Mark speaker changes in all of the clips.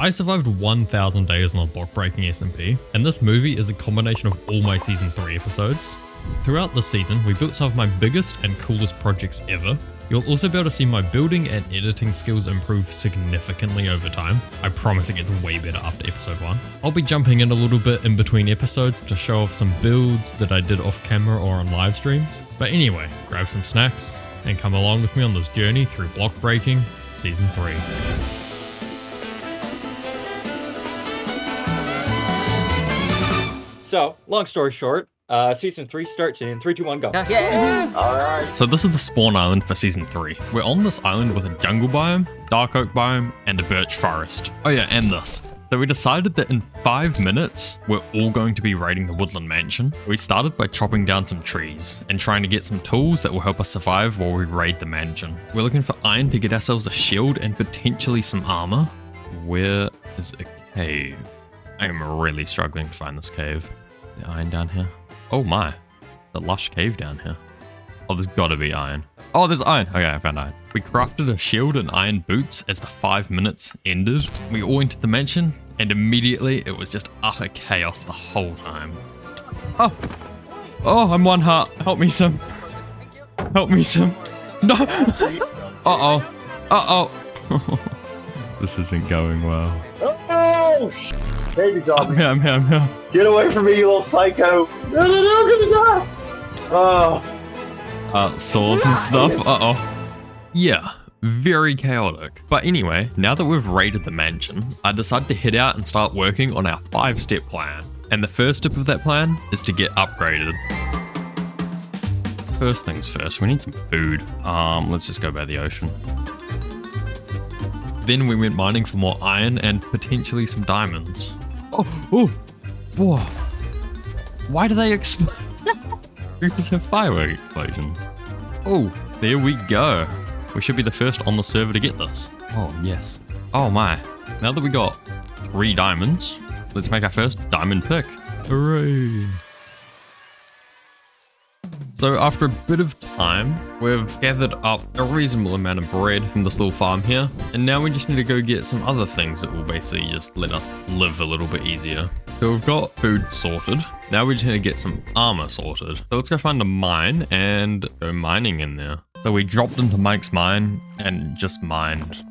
Speaker 1: I survived 1,000 days on a block breaking SMP, and this movie is a combination of all my season 3 episodes. Throughout this season, we built some of my biggest and coolest projects ever. You'll also be able to see my building and editing skills improve significantly over time. I promise it gets way better after episode 1. I'll be jumping in a little bit in between episodes to show off some builds that I did off camera or on live streams. But anyway, grab some snacks and come along with me on this journey through block breaking season 3.
Speaker 2: So, long story short, season 3 starts in 3, 2, 1, go.
Speaker 3: Alright.
Speaker 1: So this is the spawn island for season 3. We're on this island with a jungle biome, dark oak biome, and a birch forest. Oh yeah, and this. So we decided that in 5 minutes, we're all going to be raiding the woodland mansion. We started by chopping down some trees and trying to get some tools that will help us survive while we raid the mansion. We're looking for iron to get ourselves a shield and potentially some armor. Where is a cave? I am really struggling to find this cave. The iron down here. Oh my, the lush cave down here. Oh, there's gotta be iron. Oh, there's iron. Okay, I found iron. We crafted a shield and iron boots as the 5 minutes ended. We all entered the mansion, and immediately it was just utter chaos the whole time. Oh, I'm 1 heart. Help me some. Help me some. No. Uh-oh. This isn't going well.
Speaker 3: Oh, baby zombie.
Speaker 1: I'm here.
Speaker 3: Get away from me, you little psycho. No, I'm gonna die. Oh.
Speaker 1: Swords and stuff. Uh-oh. Yeah, very chaotic. But anyway, now that we've raided the mansion, I decided to head out and start working on our 5-step plan. And the first step of that plan is to get upgraded. First things first, we need some food. Let's just go by the ocean. Then we went mining for more iron and potentially some diamonds. Whoa. Why do they explode? We just have firework explosions. Oh, there we go. We should be the first on the server to get this. Oh, yes. Oh my. Now that we got 3 diamonds, let's make our first diamond pick. Hooray. So after a bit of time, we've gathered up a reasonable amount of bread from this little farm here. And now we just need to go get some other things that will basically just let us live a little bit easier. So we've got food sorted. Now we just need to get some armor sorted. So let's go find a mine and go mining in there. So we dropped into Mike's mine and just mined.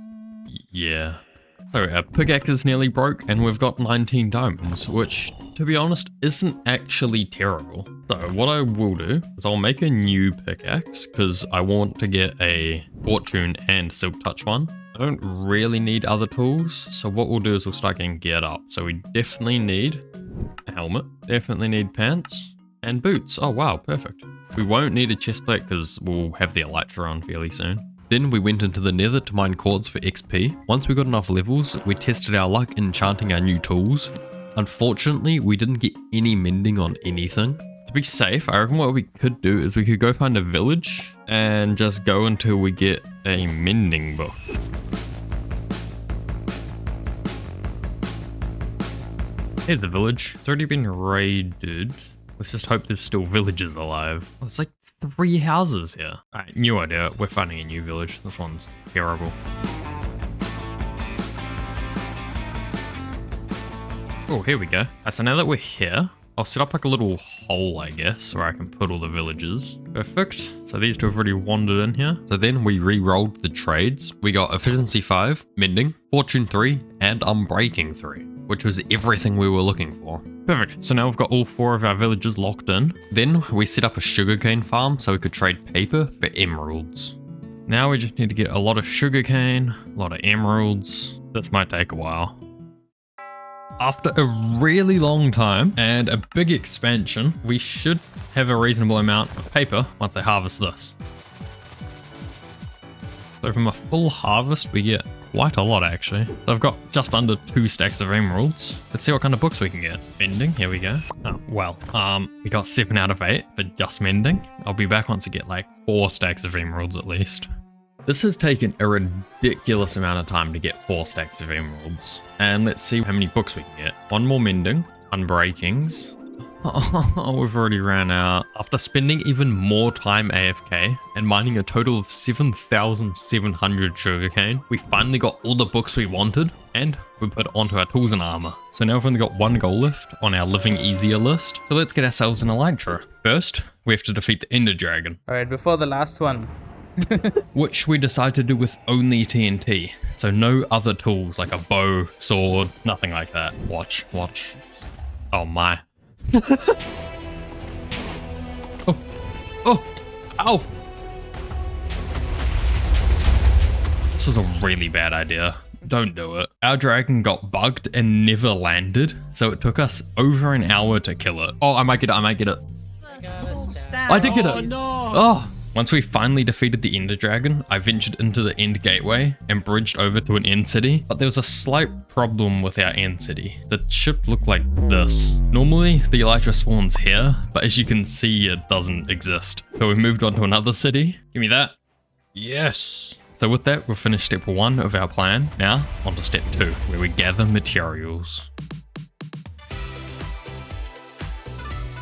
Speaker 1: Yeah. So our pickaxe is nearly broke and we've got 19 diamonds, which to be honest isn't actually terrible. So what I will do is I'll make a new pickaxe because I want to get a fortune and silk touch one. I don't really need other tools, so what we'll do is we'll start getting geared up. So we definitely need a helmet, definitely need pants and boots. Oh wow, perfect. We won't need a chest plate because we'll have the elytra on fairly soon. Then we went into the nether to mine quartz for XP. Once we got enough levels, we tested our luck enchanting our new tools. Unfortunately, we didn't get any mending on anything. To be safe, I reckon what we could do is we could go find a village and just go until we get a mending book. Here's the village. It's already been raided. Let's just hope there's still villagers alive. There's like 3 houses here. Alright, new idea. We're finding a new village. This one's terrible. Oh, here we go. So now that we're here, I'll set up like a little hole, I guess, where I can put all the villagers. Perfect. So these 2 have already wandered in here. So then we re-rolled the trades. We got efficiency 5, mending, fortune 3, and unbreaking 3, which was everything we were looking for. Perfect. So now we've got all 4 of our villagers locked in. Then we set up a sugarcane farm so we could trade paper for emeralds. Now we just need to get a lot of sugarcane, a lot of emeralds. This might take a while. After a really long time and a big expansion, we should have a reasonable amount of paper once I harvest this. So from a full harvest, we get quite a lot actually. So I've got just under 2 stacks of emeralds. Let's see what kind of books we can get. Mending, here we go. Oh, well, we got 7 out of 8 for just mending. I'll be back once I get like 4 stacks of emeralds at least. This has taken a ridiculous amount of time to get 4 stacks of emeralds. And let's see how many books we can get. 1 more mending, unbreakings. Oh, we've already ran out. After spending even more time AFK and mining a total of 7,700 sugarcane, we finally got all the books we wanted and we put it onto our tools and armor. So now we've only got one goal left on our living easier list. So let's get ourselves an elytra. First, we have to defeat the Ender Dragon.
Speaker 4: Alright, before the last one.
Speaker 1: Which we decided to do with only TNT. So no other tools like a bow, sword, nothing like that. Watch. Oh my. Oh, ow. This is a really bad idea. Don't do it. Our dragon got bugged and never landed, so it took us over an hour to kill it. Oh, I might get it. I did get it.
Speaker 4: No.
Speaker 1: Oh. Once we finally defeated the Ender Dragon, I ventured into the End Gateway and bridged over to an End City, but there was a slight problem with our End City. The ship looked like this. Normally, the elytra spawns here, but as you can see, it doesn't exist. So we moved on to another city. Give me that. Yes. So with that, we've finished step 1 of our plan. Now, on to step 2, where we gather materials.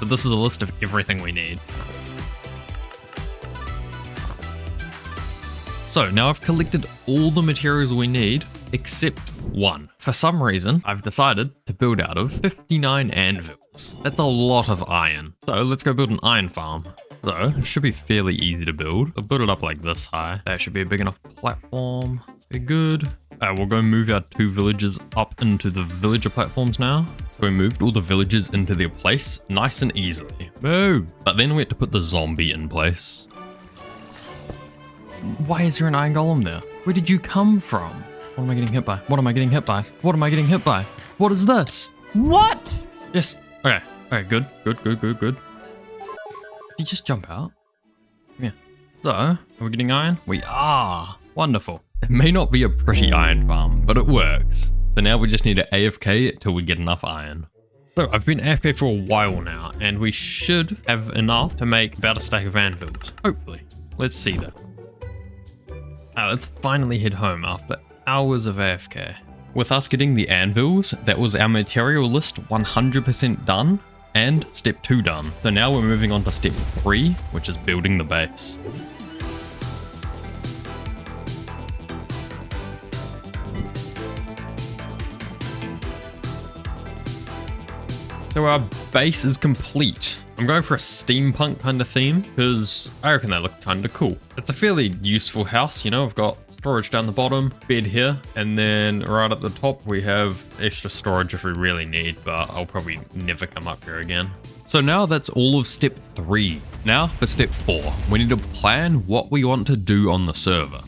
Speaker 1: So this is a list of everything we need. So now I've collected all the materials we need, except one. For some reason, I've decided to build out of 59 anvils. That's a lot of iron. So let's go build an iron farm. So it should be fairly easy to build. I'll build it up like this high. That should be a big enough platform. Very good. We'll go move our 2 villages up into the villager platforms now. So we moved all the villagers into their place nice and easily. Boom! But then we had to put the zombie in place. Why is there an iron golem there? Where did you come from? What am I getting hit by? What am I getting hit by? What am I getting hit by? What is this? What? Yes. Okay. Okay, good. Did you just jump out? Yeah. So, are we getting iron? We are. Wonderful. It may not be a pretty iron farm, but it works. So now we just need to AFK till we get enough iron. So I've been AFK for a while now, and we should have enough to make about a stack of anvils. Hopefully. Let's see that. Let's finally head home after hours of AFK. With us getting the anvils, that was our material list 100% done and step 2 done. So now we're moving on to step 3, which is building the base. So our base is complete. I'm going for a steampunk kind of theme because I reckon they look kind of cool. It's a fairly useful house, you know. I've got storage down the bottom, bed here, and then right up the top we have extra storage if we really need, but I'll probably never come up here again. So now that's all of step 3. Now for step 4, we need to plan what we want to do on the server.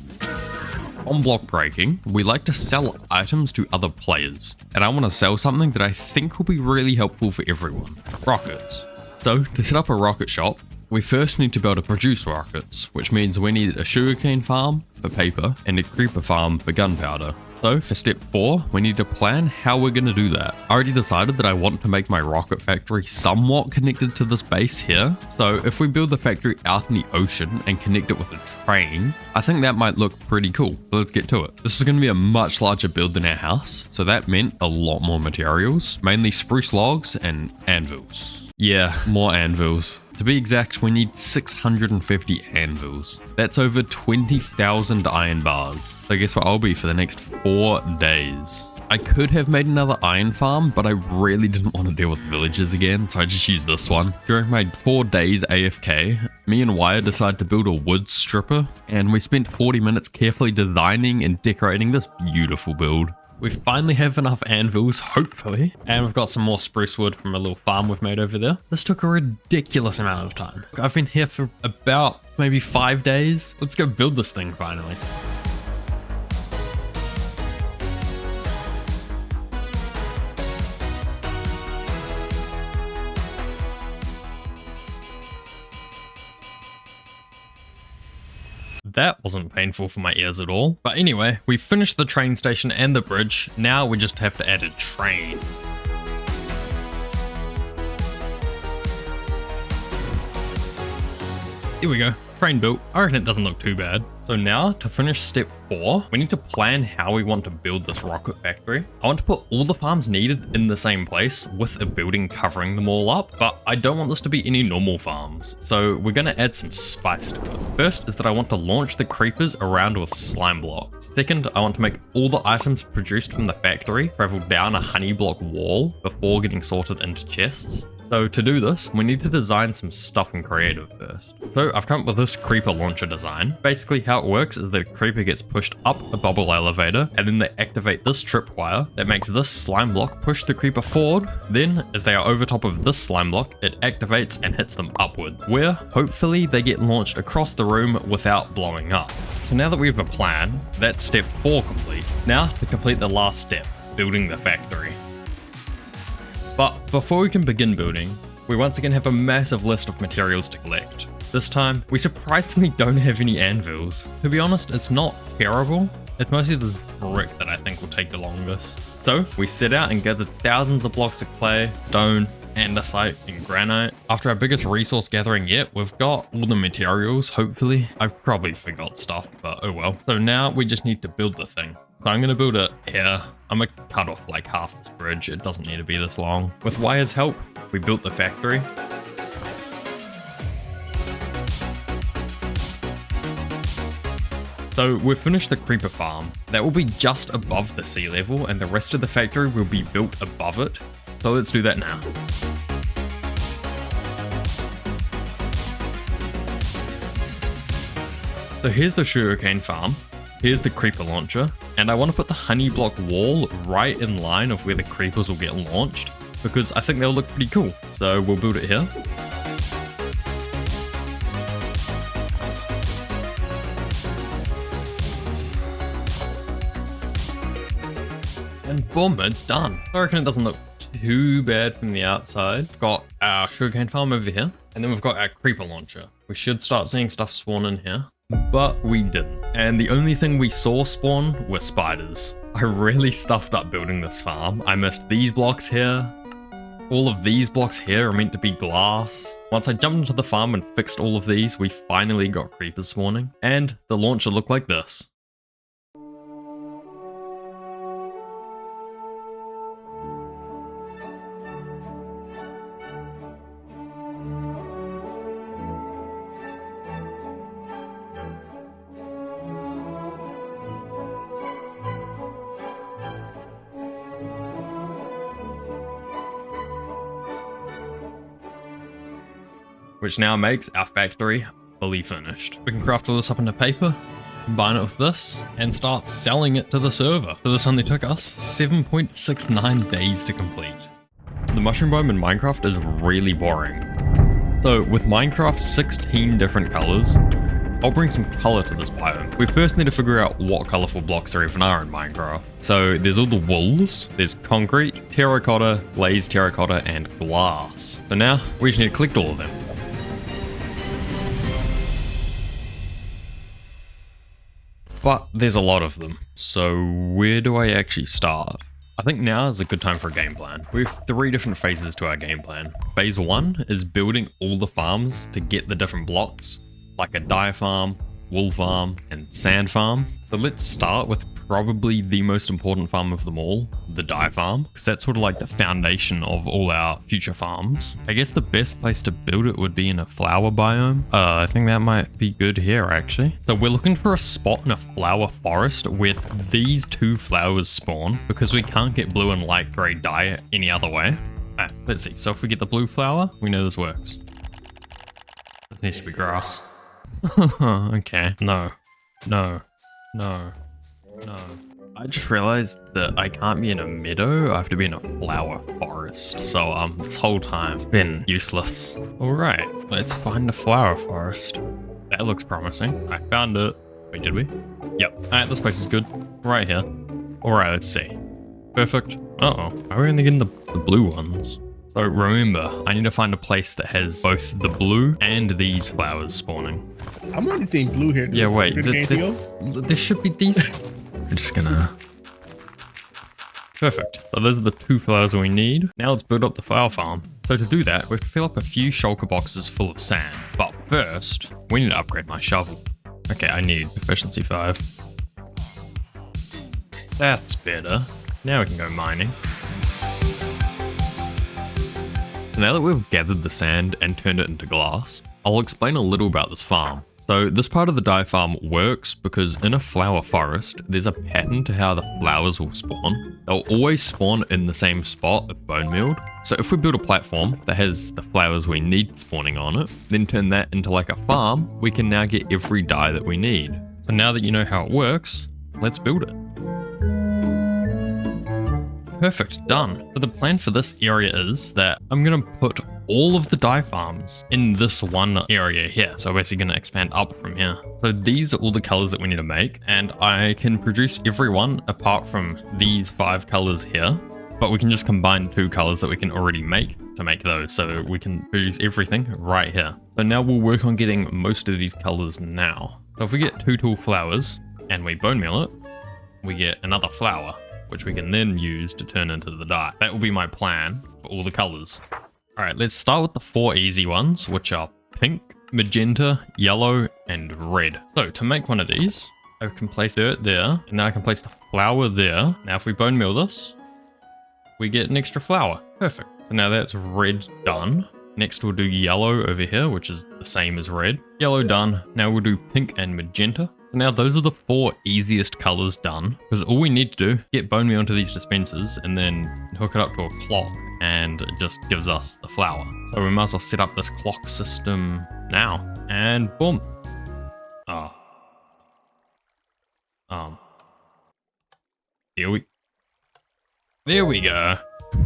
Speaker 1: On block breaking, we like to sell items to other players, and I want to sell something that I think will be really helpful for everyone. Rockets. So to set up a rocket shop, we first need to be able to produce rockets, which means we need a sugarcane farm for paper and a creeper farm for gunpowder. So for step 4, we need to plan how we're going to do that. I already decided that I want to make my rocket factory somewhat connected to this base here. So if we build the factory out in the ocean and connect it with a train, I think that might look pretty cool. So let's get to it. This is going to be a much larger build than our house, so that meant a lot more materials, mainly spruce logs and anvils. Yeah, more anvils. To be exact, we need 650 anvils. That's over 20,000 iron bars. So guess what I'll be for the next 4 days. I could have made another iron farm, but I really didn't want to deal with villagers again, so I just used this one. During my 4 days AFK, me and Wire decided to build a wood stripper, and we spent 40 minutes carefully designing and decorating this beautiful build. We finally have enough anvils, hopefully, and we've got some more spruce wood from a little farm we've made over there. This took a ridiculous amount of time. I've been here for about maybe 5 days. Let's go build this thing finally. That wasn't painful for my ears at all. But anyway, we finished the train station and the bridge. Now we just have to add a train. Here we go. Train built. I reckon it doesn't look too bad. So now to finish step 4, we need to plan how we want to build this rocket factory. I want to put all the farms needed in the same place with a building covering them all up, but I don't want this to be any normal farms. So we're going to add some spice to it. First is that I want to launch the creepers around with slime blocks. Second, I want to make all the items produced from the factory travel down a honey block wall before getting sorted into chests. So to do this, we need to design some stuff in creative first. So I've come up with this creeper launcher design. Basically how it works is that a creeper gets pushed up a bubble elevator, and then they activate this tripwire that makes this slime block push the creeper forward. Then as they are over top of this slime block, it activates and hits them upward, where hopefully they get launched across the room without blowing up. So now that we have a plan, that's step 4 complete. Now to complete the last step, building the factory. But before we can begin building, we once again have a massive list of materials to collect. This time, we surprisingly don't have any anvils. To be honest, it's not terrible. It's mostly the brick that I think will take the longest. So we set out and gathered thousands of blocks of clay, stone, andesite, and granite. After our biggest resource gathering yet, we've got all the materials, hopefully. I probably forgot stuff, but oh well. So now we just need to build the thing. So I'm going to build it here. I'm going to cut off like half this bridge. It doesn't need to be this long. With Wire's help, we built the factory. So we've finished the creeper farm. That will be just above the sea level, and the rest of the factory will be built above it. So let's do that now. So here's the sugarcane farm. Here's the creeper launcher, and I want to put the honey block wall right in line of where the creepers will get launched, because I think they'll look pretty cool. So we'll build it here. And boom, it's done. I reckon it doesn't look too bad from the outside. We've got our sugarcane farm over here, and then we've got our creeper launcher. We should start seeing stuff spawn in here. But we didn't. And the only thing we saw spawn were spiders. I really stuffed up building this farm. I missed these blocks here. All of these blocks here are meant to be glass. Once I jumped into the farm and fixed all of these, we finally got creepers spawning. And the launcher looked like this. Which now makes our factory fully finished. We can craft all this up into paper, combine it with this, and start selling it to the server. So this only took us 7.69 days to complete. The mushroom biome in Minecraft is really boring. So with Minecraft's 16 different colors, I'll bring some color to this biome. We first need to figure out what colorful blocks there even are in Minecraft. So there's all the wools, there's concrete, terracotta, glazed terracotta, and glass. So now we just need to collect all of them. But there's a lot of them, so where do I actually start? I think now is a good time for a game plan. We have 3 different phases to our game plan. Phase 1 is building all the farms to get the different blocks, like a dye farm, wool farm, and sand farm. So let's start with probably the most important farm of them all, the dye farm, because that's sort of like the foundation of all our future farms. I guess the best place to build it would be in a flower biome. I think that might be good here actually. So we're looking for a spot in a flower forest where these 2 flowers spawn, because we can't get blue and light gray dye any other way. Alright, let's see. So if we get the blue flower, we know this works. This needs to be grass. Okay, no. I just realized that I can't be in a meadow, I have to be in a flower forest. So this whole time it's been useless. Alright, let's find a flower forest. That looks promising. I found it. Wait, did we? Yep. Alright, this place is good. Right here. Alright, let's see. Perfect. Uh-oh. Why are we only getting the blue ones? So remember, I need to find a place that has both the blue and these flowers spawning.
Speaker 4: I'm only seeing blue here.
Speaker 1: Yeah, wait.
Speaker 4: Anything else?
Speaker 1: There should be these. We're just gonna... Perfect. So those are the 2 flowers we need. Now let's build up the flower farm. So to do that, we have to fill up a few shulker boxes full of sand. But first, we need to upgrade my shovel. Okay, I need efficiency 5. That's better. Now we can go mining. So now that we've gathered the sand and turned it into glass, I'll explain a little about this farm. So this part of the dye farm works because in a flower forest, there's a pattern to how the flowers will spawn. They'll always spawn in the same spot if bone mealed. So if we build a platform that has the flowers we need spawning on it, then turn that into like a farm, we can now get every dye that we need. So now that you know how it works, let's build it. Perfect, done. So the plan for this area is that I'm gonna put all of the dye farms in this one area here. So basically gonna expand up from here. So these are all the colors that we need to make, and I can produce every one apart from these 5 colors here, but we can just combine 2 colors that we can already make to make those. So we can produce everything right here. So now we'll work on getting most of these colors now. So if we get 2 tall flowers and we bone meal it, we get another flower, which we can then use to turn into the dye. That will be my plan for all the colors. All right, let's start with the 4 easy ones, which are pink, magenta, yellow, and red. So to make one of these, I can place dirt there, and now I can place the flower there. Now if we bone meal this, we get an extra flower. Perfect. So now that's red done. Next we'll do yellow over here, which is the same as red. Yellow done. Now we'll do pink and magenta. So now those are the 4 easiest colors done, because all we need to do, get bone meal into these dispensers and then hook it up to a clock, and it just gives us the flower. So we might as well set up this clock system now, and boom. There we go.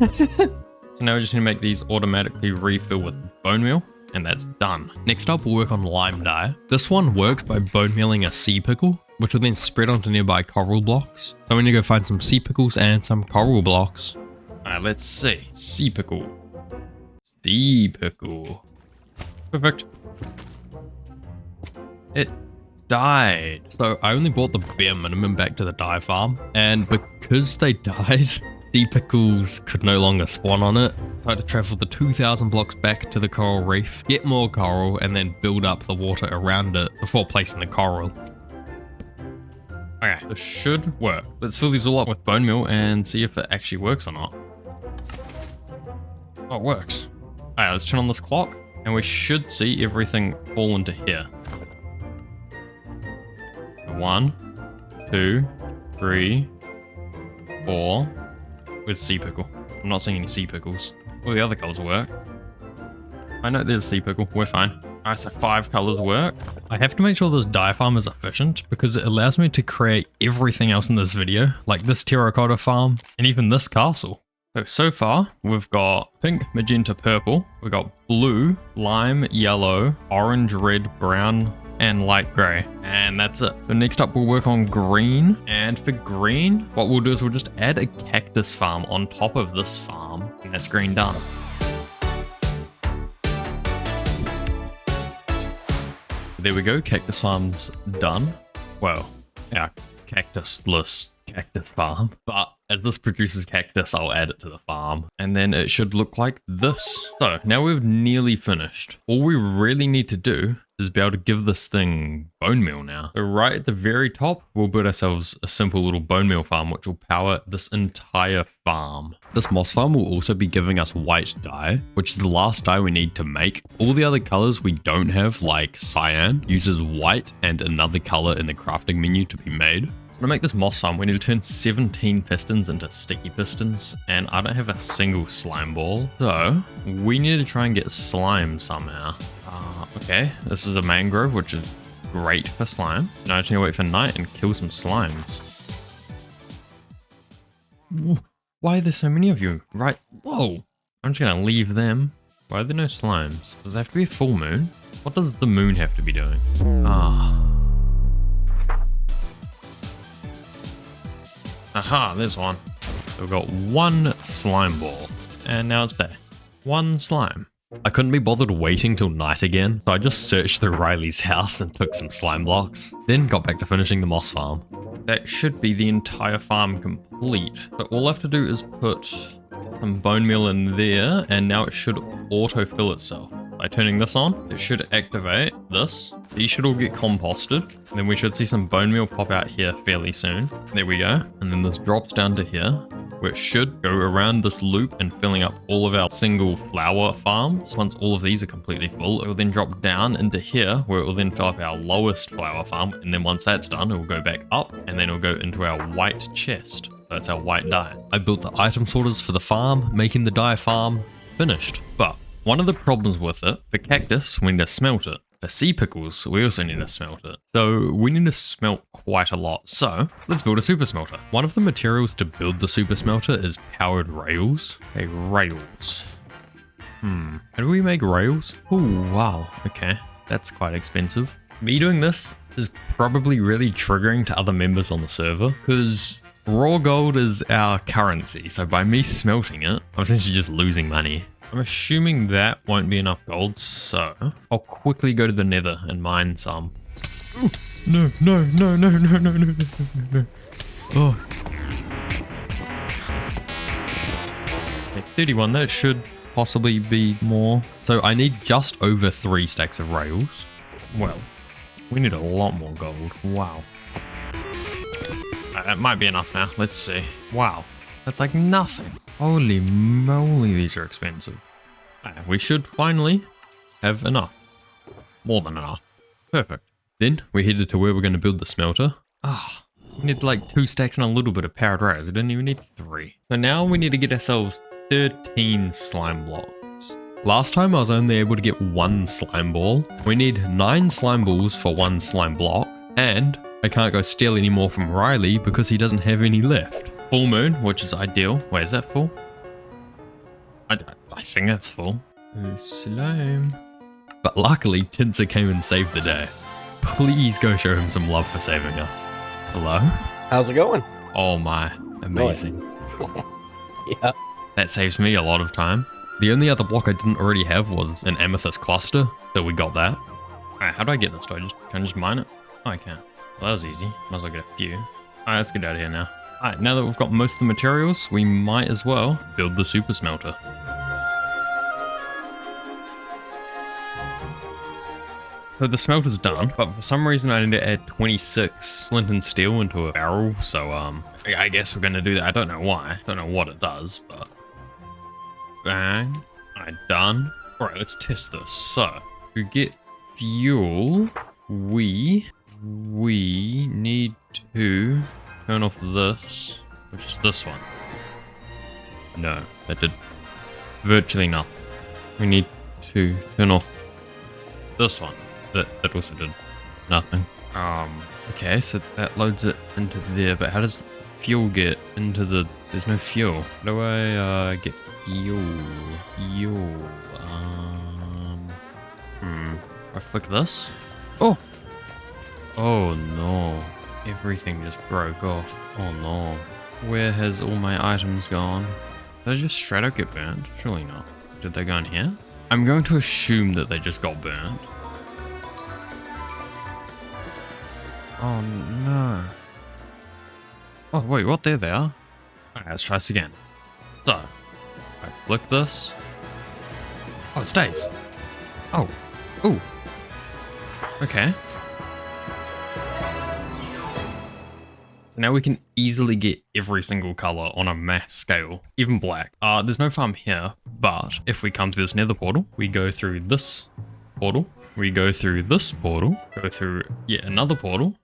Speaker 1: So now we just need to make these automatically refill with bone meal, and that's done. Next up, we'll work on lime dye. This one works by bone mealing a sea pickle, which will then spread onto nearby coral blocks. So we need to go find some sea pickles and some coral blocks. Alright, let's see. Sea pickle. Sea pickle. Perfect. It died. So I only brought the bare minimum back to the dye farm, and because they died, sea pickles could no longer spawn on it. So I had to travel the 2,000 blocks back to the coral reef, get more coral, and then build up the water around it before placing the coral. Okay, this should work. Let's fill these all up with bone meal and see if it actually works or not. Oh, it works. Alright, let's turn on this clock, and we should see everything fall into here. 1, 2, 3, 4. Where's sea pickle? I'm not seeing any sea pickles. All the other colors work. I know there's sea pickle. We're fine. Alright, so 5 colors work. I have to make sure this dye farm is efficient because it allows me to create everything else in this video, like this terracotta farm and even this castle. So far, we've got pink, magenta, purple. We've got blue, lime, yellow, orange, red, brown, and light grey. And that's it. So next up, we'll work on green. And for green, what we'll do is we'll just add a cactus farm on top of this farm. And that's green done. There we go, cactus farm's done. Well, our cactus-less cactus farm. But as this produces cactus, I'll add it to the farm. And then it should look like this. So now we've nearly finished. All we really need to do is be able to give this thing bone meal now. So right at the very top, we'll build ourselves a simple little bone meal farm, which will power this entire farm. This moss farm will also be giving us white dye, which is the last dye we need to make. All the other colors we don't have, like cyan, uses white and another color in the crafting menu to be made. So to make this moss farm, we need to turn 17 pistons into sticky pistons, and I don't have a single slime ball. So we need to try and get slime somehow. Okay, this is a mangrove, which is great for slime. Now I just need to wait for night and kill some slimes. Why are there so many of you? Right, whoa. I'm just gonna leave them. Why are there no slimes? Does there have to be a full moon? What does the moon have to be doing? Aha, there's one. So we've got 1 slime ball, and now it's day. 1 slime. I couldn't be bothered waiting till night again, so I just searched through Riley's house and took some slime blocks, then got back to finishing the moss farm. That should be the entire farm complete. So all I have to do is put some bone meal in there, and now it should auto-fill itself. By turning this on, it should activate this. These should all get composted. And then we should see some bone meal pop out here fairly soon. There we go. And then this drops down to here, where it should go around this loop and filling up all of our single flower farms. Once all of these are completely full, it will then drop down into here, where it will then fill up our lowest flower farm. And then once that's done, it will go back up, and then it will go into our white chest. That's our white dye. I built the item sorters for the farm, making the dye farm finished. But one of the problems with it, for cactus, we need to smelt it. For sea pickles, we also need to smelt it. So we need to smelt quite a lot. So let's build a super smelter. One of the materials to build the super smelter is powered rails. Okay, rails. How do we make rails? Oh, wow. Okay, that's quite expensive. Me doing this is probably really triggering to other members on the server because raw gold is our currency. So by me smelting it, I'm essentially just losing money. I'm assuming that won't be enough gold, so I'll quickly go to the nether and mine some. Ooh, no. Oh. Okay, 31, that should possibly be more. So I need just over 3 stacks of rails. Well, we need a lot more gold. Wow. That might be enough now. Let's see. Wow. That's like nothing. Holy moly, these are expensive. We should finally have enough. More than enough. Perfect. Then we headed to where we're going to build the smelter. We need like 2 stacks and a little bit of powered rails. We didn't even need 3. So now we need to get ourselves 13 slime blocks. Last time I was only able to get 1 slime ball. We need 9 slime balls for 1 slime block. And I can't go steal any more from Riley because he doesn't have any left. Full moon, which is ideal. Wait, is that full? I think that's full. Oh, slime. But luckily, Tinser came and saved the day. Please go show him some love for saving us. Hello?
Speaker 5: How's it going?
Speaker 1: Oh my, amazing.
Speaker 5: Yeah.
Speaker 1: That saves me a lot of time. The only other block I didn't already have was an amethyst cluster, so we got that. Alright, how do I get this? Can I just mine it? Oh, I can. Well, that was easy. Might as well get a few. Alright, let's get out of here now. Alright, now that we've got most of the materials, we might as well build the super smelter. So the smelter's done, but for some reason I need to add 26 flint and steel into a barrel, so I guess we're gonna do that. I don't know why, don't know what it does, but bang. Alright, done. Alright, let's test this. So, to get fuel, we need to turn off this, which is this one. No, that did virtually nothing. We need to turn off this one. That also did nothing. Okay, so that loads it into there, but how does fuel get into the... There's no fuel. How do I get fuel? I flick this? Oh! Oh no. Everything just broke off. Oh no. Where has all my items gone? Did I just straight up get burnt? Surely not. Did they go in here? I'm going to assume that they just got burnt. Oh no. Oh wait, what? There they are. Alright, let's try this again. So, I flick this. Oh, it stays. Oh. Ooh. Okay. So now we can easily get every single color on a mass scale, even black. There's no farm here, but if we come to this nether portal, we go through this portal, we go through this portal, go through yet another portal.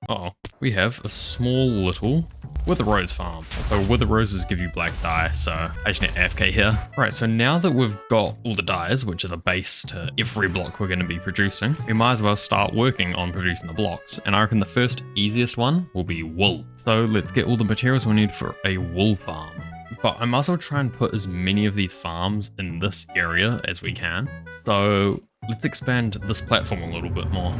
Speaker 1: Uh-oh, we have a small little wither rose farm. So wither roses give you black dye, so I just need AFK here. Right, so now that we've got all the dyes, which are the base to every block we're going to be producing, we might as well start working on producing the blocks. And I reckon the first easiest one will be wool. So let's get all the materials we need for a wool farm. But I might as well try and put as many of these farms in this area as we can. So let's expand this platform a little bit more.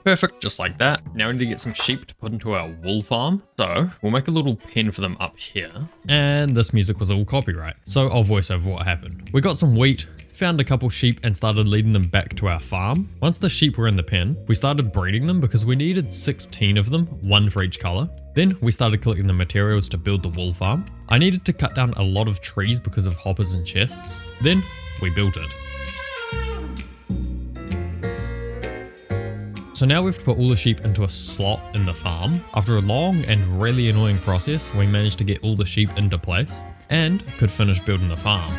Speaker 1: Perfect, just like that. Now we need to get some sheep to put into our wool farm. So we'll make a little pen for them up here. And this music was all copyright, so I'll voice over what happened. We got some wheat, found a couple sheep and started leading them back to our farm. Once the sheep were in the pen, we started breeding them because we needed 16 of them, one for each color. Then we started collecting the materials to build the wool farm. I needed to cut down a lot of trees because of hoppers and chests. Then we built it. So now we have to put all the sheep into a slot in the farm. After a long and really annoying process, we managed to get all the sheep into place and could finish building the farm.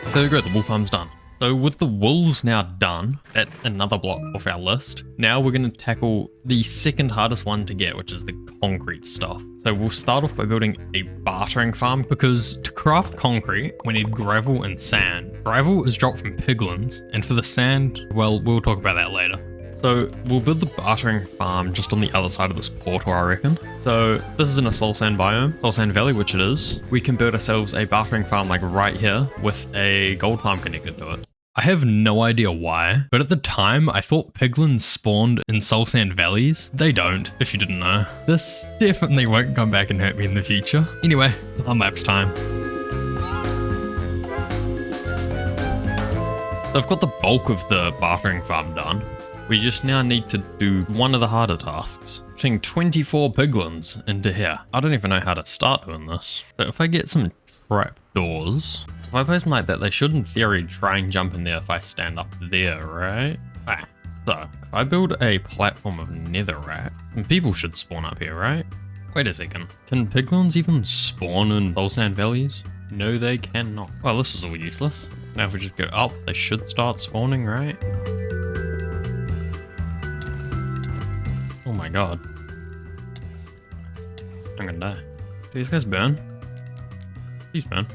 Speaker 1: So there we go, the wool farm's done. So with the wools now done, that's another block off our list. Now we're going to tackle the second hardest one to get, which is the concrete stuff. So we'll start off by building a bartering farm, because to craft concrete, we need gravel and sand. Gravel is dropped from piglins, and for the sand, well, we'll talk about that later. So we'll build the bartering farm just on the other side of this portal, I reckon. So this is in a soul sand biome, soul sand valley, which it is. We can build ourselves a bartering farm like right here with a gold farm connected to it. I have no idea why, but at the time I thought piglins spawned in soul sand valleys. They don't, if you didn't know. This definitely won't come back and hurt me in the future. Anyway, our map's time. So I've got the bulk of the bartering farm done. We just now need to do one of the harder tasks. Putting 24 piglins into here. I don't even know how to start doing this. So if I get some trap doors, if I place them like that, they should in theory try and jump in there if I stand up there, right? Ah, so if I build a platform of netherrack, then people should spawn up here, right? Wait a second. Can piglins even spawn in soul sand valleys? No, they cannot. Well, this is all useless. Now if we just go up, they should start spawning, right? Oh my god. I'm gonna die. Do these guys burn? These burn.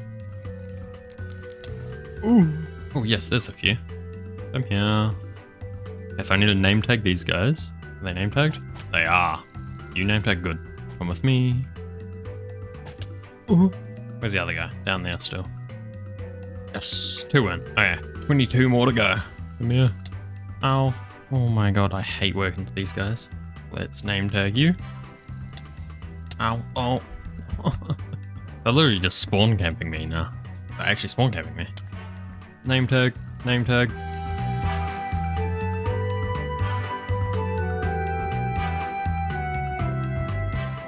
Speaker 1: Ooh. Oh yes, there's a few. Come here. Okay, so I need to name tag these guys. Are they name tagged? They are. You name tag, good. Come with me. Ooh. Where's the other guy? Down there still. Yes, 2 in. Okay, 22 more to go. Come here. Ow. Oh my god, I hate working with these guys. Let's name tag you. Ow. Oh. They're literally just spawn camping me now. They're actually spawn camping me. Name tag. Name tag.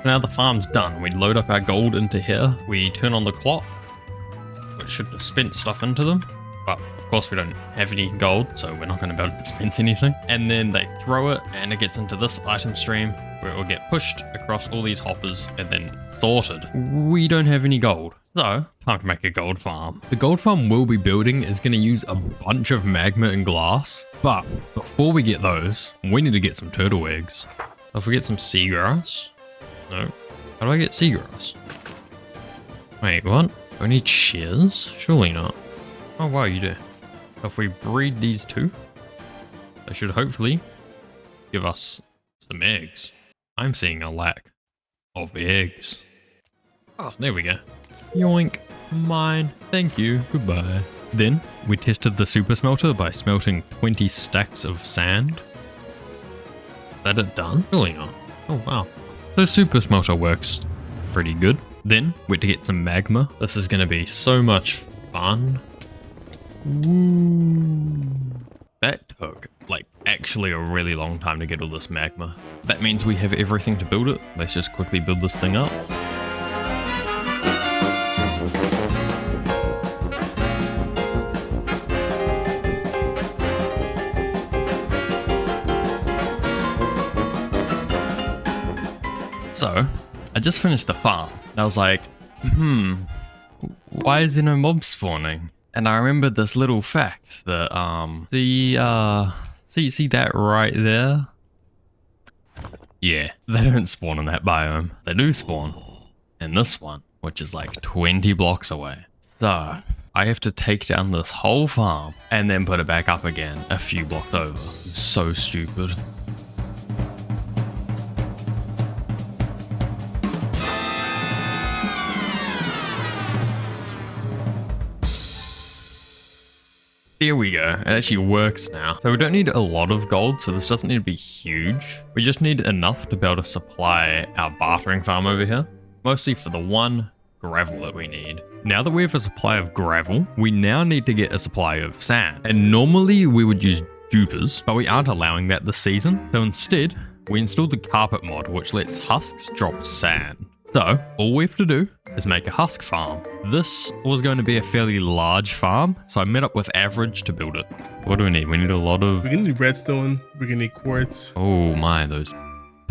Speaker 1: So now the farm's done. We load up our gold into here. We turn on the clock, which should dispense stuff into them. But of course we don't have any gold, so we're not going to be able to dispense anything. And then they throw it and it gets into this item stream where it will get pushed across all these hoppers and then sorted. We don't have any gold, so time to make a gold farm. The gold farm we'll be building is going to use a bunch of magma and glass, but before we get those, we need to get some turtle eggs. So if we get some seagrass, no, how do I get seagrass? Wait, what? Do I need shears? Surely not. Oh wow, you do. If we breed these two, they should hopefully give us some eggs. I'm seeing a lack of eggs. Oh, there we go. Yoink. Mine. Thank you. Goodbye. Then we tested the super smelter by smelting 20 stacks of sand. Is that it done? Really not. Oh wow. So super smelter works pretty good. Then we had to get some magma. This is going to be so much fun. Woo. That took like actually a really long time to get all this magma. That means we have everything to build it. Let's just quickly build this thing up. So I just finished the farm and I was like, why is there no mobs spawning? And I remembered this little fact that, see that right there? Yeah, they don't spawn in that biome. They do spawn in this one, which is like 20 blocks away. So, I have to take down this whole farm and then put it back up again a few blocks over. So stupid. Here we go, it actually works now. So we don't need a lot of gold, so this doesn't need to be huge. We just need enough to be able to supply our bartering farm over here. Mostly for the one gravel that we need. Now that we have a supply of gravel, we now need to get a supply of sand. And normally we would use dupers, but we aren't allowing that this season. So instead, we installed the carpet mod, which lets husks drop sand. So all we have to do is make a husk farm. This was going to be a fairly large farm, so I met up with Average to build it. What do we need? We need a lot of...
Speaker 4: We're gonna need redstone. We're gonna need quartz.
Speaker 1: Oh my, those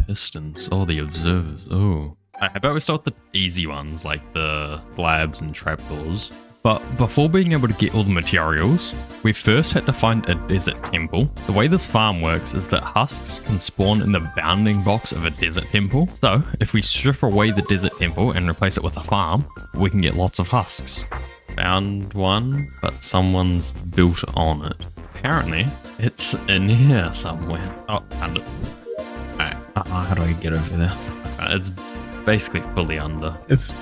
Speaker 1: pistons. Oh, the observers. Oh. How about we start with the easy ones, like the slabs and trapdoors. But before being able to get all the materials, we first had to find a desert temple. The way this farm works is that husks can spawn in the bounding box of a desert temple. So if we strip away the desert temple and replace it with a farm, we can get lots of husks. Found one, but someone's built on it. Apparently, it's in here somewhere. Oh, found it. Alright, how do I get over there? It's basically fully under.
Speaker 4: It's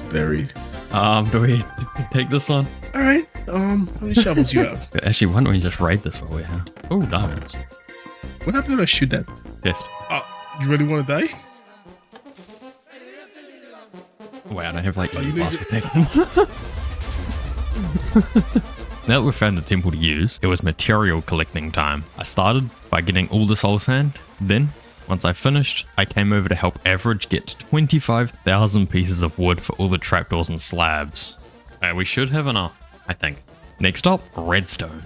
Speaker 4: buried.
Speaker 1: Do we take this one?
Speaker 4: All right. How many shovels you have?
Speaker 1: Actually, why don't we just raid this while we're here? Oh, diamonds.
Speaker 4: What happened if I shoot that?
Speaker 1: Test.
Speaker 4: You really want to die?
Speaker 1: Wait, I don't have like
Speaker 4: you
Speaker 1: blast
Speaker 4: need
Speaker 1: protection. Now that we've found the temple to use, it was material collecting time. I started by getting all the soul sand. Then, once I finished, I came over to help Average get 25,000 pieces of wood for all the trapdoors and slabs. We should have enough, I think. Next up, redstone.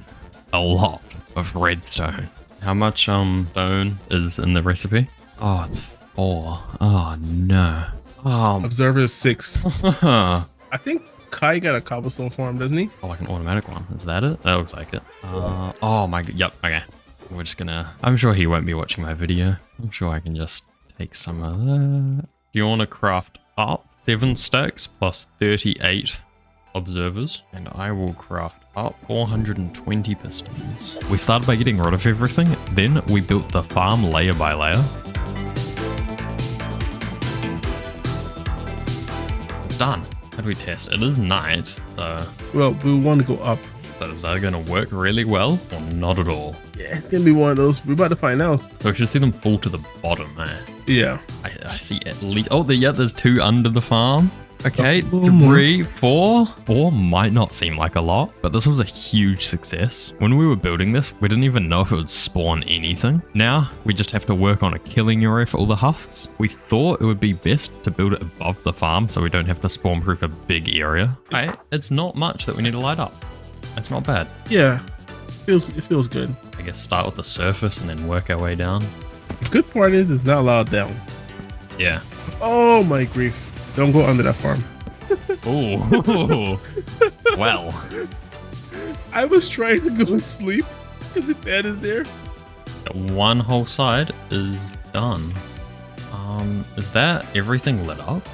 Speaker 1: A lot of redstone. How much stone is in the recipe? Oh, it's 4. Oh no.
Speaker 4: Observer is 6.
Speaker 1: Oh,
Speaker 4: I think Kai got a cobblestone farm, doesn't he?
Speaker 1: like an automatic one. Is that it? That looks like it. Oh my god. Yep. Okay. We're just gonna... I'm sure he won't be watching my video. I'm sure I can just take some of that. Do you want to craft up 7 stacks plus 38 observers? And I will craft up 420 pistons. We started by getting rid of everything. Then we built the farm layer by layer. It's done. How do we test? It is night, so...
Speaker 4: Well, we want to go up.
Speaker 1: So is that going to work really well or not at all?
Speaker 4: Yeah, it's going to be one of those. We're about to find out.
Speaker 1: So we should see them fall to the bottom, eh?
Speaker 4: Yeah.
Speaker 1: I see at least... Oh, there's 2 under the farm. Okay,
Speaker 4: Oh,
Speaker 1: 3, 4. 4 might not seem like a lot, but this was a huge success. When we were building this, we didn't even know if it would spawn anything. Now, we just have to work on a killing area for all the husks. We thought it would be best to build it above the farm so we don't have to spawn proof a big area. Hey, it's not much that we need to light up. It's not bad.
Speaker 4: Yeah. It feels good.
Speaker 1: I guess start with the surface and then work our way down.
Speaker 4: The good part is it's not allowed down.
Speaker 1: Yeah.
Speaker 4: Oh my grief. Don't go under that farm.
Speaker 1: Ooh. Well.
Speaker 4: I was trying to go to sleep because the bed is there.
Speaker 1: One whole side is done. Is that everything lit up?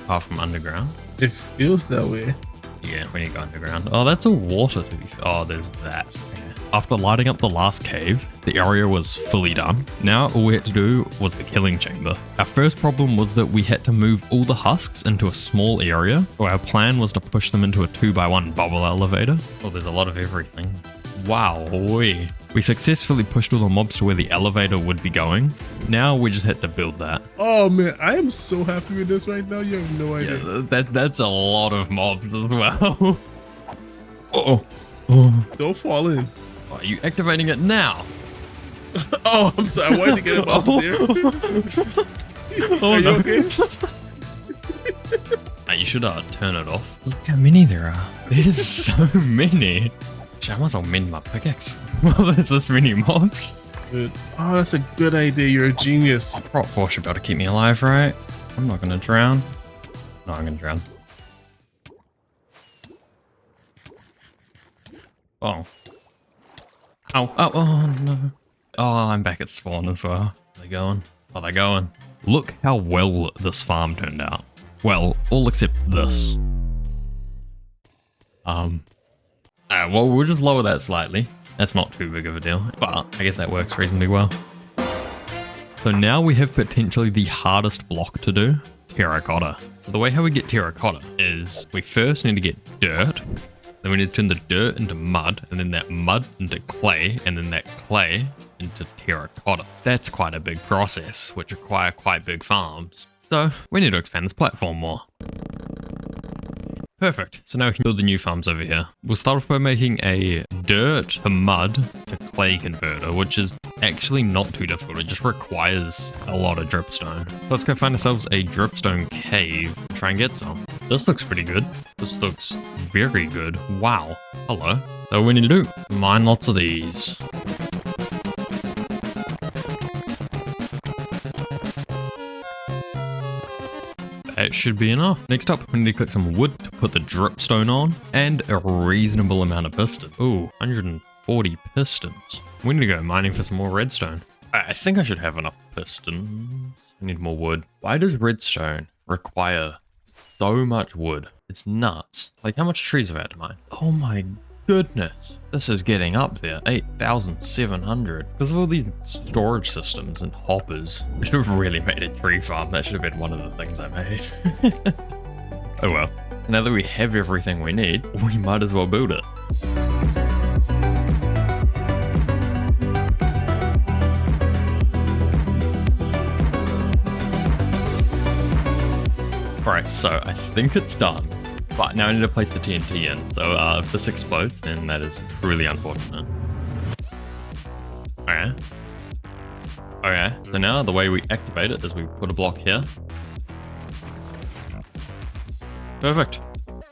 Speaker 1: Apart from underground?
Speaker 4: It feels that way.
Speaker 1: Yeah, when you go underground. Oh, that's all water to be fair. Oh, there's that. Okay. After lighting up the last cave, the area was fully done. Now all we had to do was the killing chamber. Our first problem was that we had to move all the husks into a small area. So our plan was to push them into a 2x1 bubble elevator. Oh, there's a lot of everything. Wow, we successfully pushed all the mobs to where the elevator would be going. Now we just had to build that.
Speaker 4: Oh man, I am so happy with this right now. You have no idea.
Speaker 1: Yeah, that's a lot of mobs as well. Oh.
Speaker 4: Don't fall in.
Speaker 1: Are you activating it now?
Speaker 4: Oh, I'm sorry. I wanted to get him off there.
Speaker 1: Oh,
Speaker 4: Are you
Speaker 1: no.
Speaker 4: okay?
Speaker 1: You should turn it off. Look how many there are. There's so many. I might as well mend my pickaxe. Well, there's this many mobs.
Speaker 4: Good. Oh, that's a good idea. You're a genius.
Speaker 1: Prop 4 should be able to keep me alive, right? I'm not gonna drown. No, I'm gonna drown. Oh. Oh, no. Oh, I'm back at spawn as well. Are they going? Oh, they're going. Look how well this farm turned out. Well, all except this. Well, we'll just lower that slightly. That's not too big of a deal, but I guess that works reasonably well. So now we have potentially the hardest block to do, terracotta. So the way how we get terracotta is we first need to get dirt, then we need to turn the dirt into mud, and then that mud into clay, and then that clay into terracotta. That's quite a big process, which require quite big farms. So we need to expand this platform more. Perfect. So now we can build the new farms over here. We'll start off by making a dirt to mud to clay converter, which is actually not too difficult. It just requires a lot of dripstone. So let's go find ourselves a dripstone cave, try and get some. This looks pretty good. This looks very good. Wow. Hello. So what we need to do, mine lots of these. That should be enough. Next up, we need to collect some wood to put the dripstone on and a reasonable amount of piston. Ooh, 140 pistons. We need to go mining for some more redstone. I think I should have enough pistons. I need more wood. Why does redstone require so much wood? It's nuts. Like, how much trees have I had to mine? Oh my goodness. This is getting up there. 8,700. Because of all these storage systems and hoppers. I should have really made a tree farm. That should have been one of the things I made. Oh well. Now that we have everything we need, we might as well build it. Alright, so I think it's done. But now I need to place the TNT in, so if this explodes, then that is really unfortunate. Okay. Okay, so now the way we activate it is we put a block here. Perfect.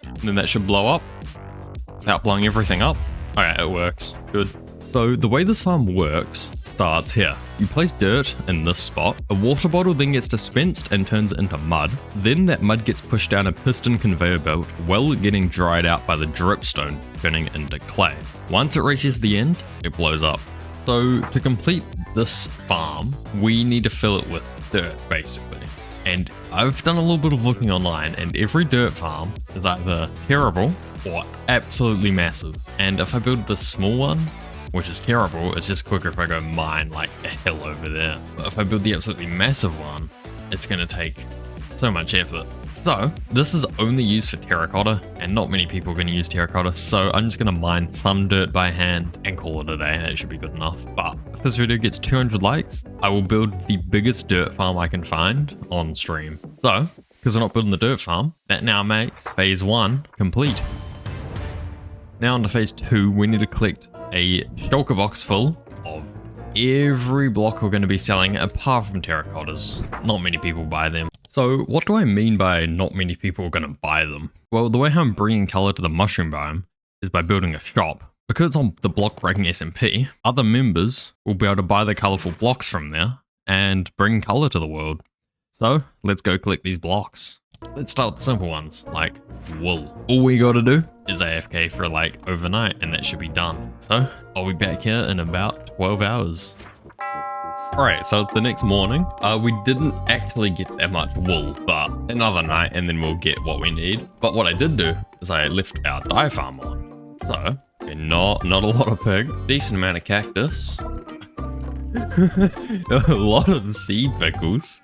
Speaker 1: And then that should blow up without blowing everything up. Okay, it works. Good. So the way this farm works starts here. You place dirt in this spot, a water bottle then gets dispensed and turns into mud. Then that mud gets pushed down a piston conveyor belt while getting dried out by the dripstone, turning into clay. Once it reaches the end, it blows up. So to complete this farm, we need to fill it with dirt, basically. And I've done a little bit of looking online, and every dirt farm is either terrible or absolutely massive. And if I build this small one, which is terrible, it's just quicker if I go mine like a hill over there. But if I build the absolutely massive one, it's gonna take so much effort. So this is only used for terracotta, and not many people are gonna use terracotta, so I'm just gonna mine some dirt by hand and call it a day. That should be good enough. But if this video gets 200 likes, I will build the biggest dirt farm I can find on stream. So, because we're not building the dirt farm, that now makes phase 1 complete. Now on to phase 2, we need to collect a shulker box full of every block we're going to be selling apart from terracottas. Not many people buy them. So what do I mean by not many people are going to buy them? Well, the way how I'm bringing color to the mushroom biome is by building a shop. Because it's on the block breaking SMP, other members will be able to buy the colorful blocks from there and bring color to the world. So let's go collect these blocks. Let's start with the simple ones, like wool. All we gotta do is AFK for like overnight and that should be done. So I'll be back here in about 12 hours. Alright, so the next morning, we didn't actually get that much wool, but another night and then we'll get what we need. But what I did do is I left our dye farm on. So, okay, not a lot of pig, decent amount of cactus. A lot of seed pickles.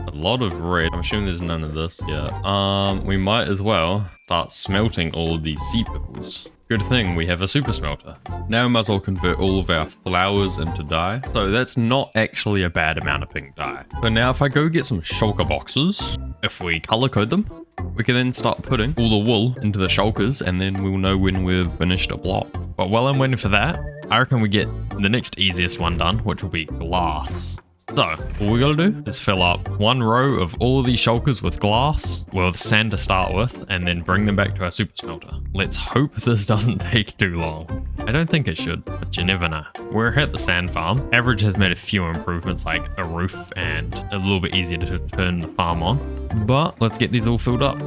Speaker 1: A lot of red. I'm assuming there's none of this yet. We might as well start smelting all of these seed pickles. Good thing we have a super smelter. Now we might as well convert all of our flowers into dye. So that's not actually a bad amount of pink dye. So now if I go get some shulker boxes, if we color code them, we can then start putting all the wool into the shulkers and then we'll know when we've finished a block. But while I'm waiting for that, I reckon we get the next easiest one done, which will be glass. So, all we gotta do is fill up one row of all of these shulkers with glass, with sand to start with, and then bring them back to our super smelter. Let's hope this doesn't take too long. I don't think it should, but you never know. We're at the sand farm. Average has made a few improvements, like a roof and a little bit easier to turn the farm on. But let's get these all filled up.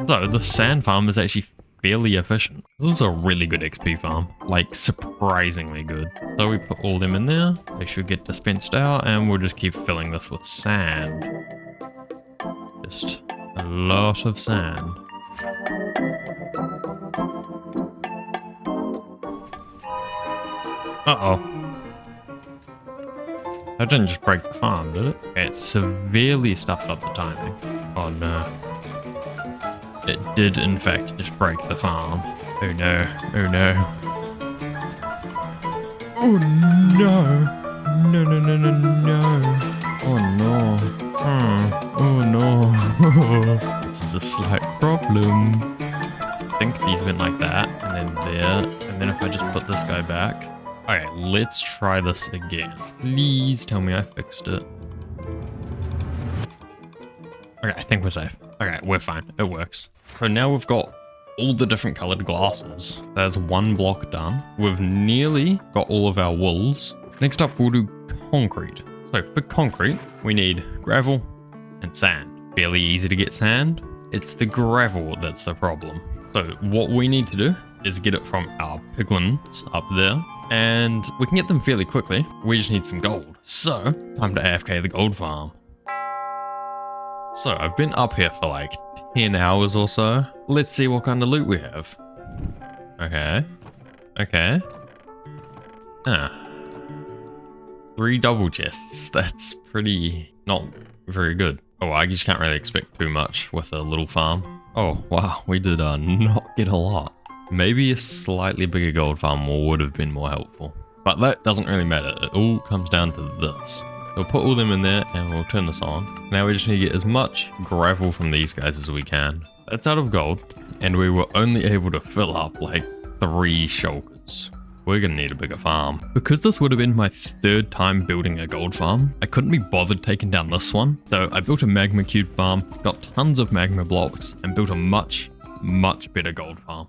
Speaker 1: So, the sand farm is actually fairly efficient. This is a really good XP farm, like surprisingly good. So we put all them in there, they should get dispensed out, and we'll just keep filling this with sand. Just a lot of sand. Uh-oh. That didn't just break the farm, did it? It severely stuffed up the timing. Oh no. It did, in fact, just break the farm. Oh no, oh no. Oh no! No, no, no, no, no. Oh no. Oh no. This is a slight problem. I think these went like that, and then there, and then if I just put this guy back. Okay, let's try this again. Please tell me I fixed it. Okay, I think we're safe. Okay, we're fine. It works. So now we've got all the different colored glasses. There's one block done. We've nearly got all of our walls. Next up, we'll do concrete. So for concrete, we need gravel and sand. Fairly easy to get sand. It's the gravel that's the problem. So what we need to do is get it from our piglins up there, and we can get them fairly quickly. We just need some gold. So time to AFK the gold farm. So I've been up here for like 10 hours or so. Let's see what kind of loot we have. Okay. Okay. Ah. 3 double chests. That's pretty not very good. Oh, I just can't really expect too much with a little farm. Oh, wow. We did not get a lot. Maybe a slightly bigger gold farm would have been more helpful. But that doesn't really matter. It all comes down to this. We'll put all them in there and we'll turn this on. Now we just need to get as much gravel from these guys as we can. That's out of gold. And we were only able to fill up like 3 shulkers. We're gonna need a bigger farm. Because this would have been my 3rd time building a gold farm, I couldn't be bothered taking down this one. So I built a magma cube farm, got tons of magma blocks, and built a much better gold farm.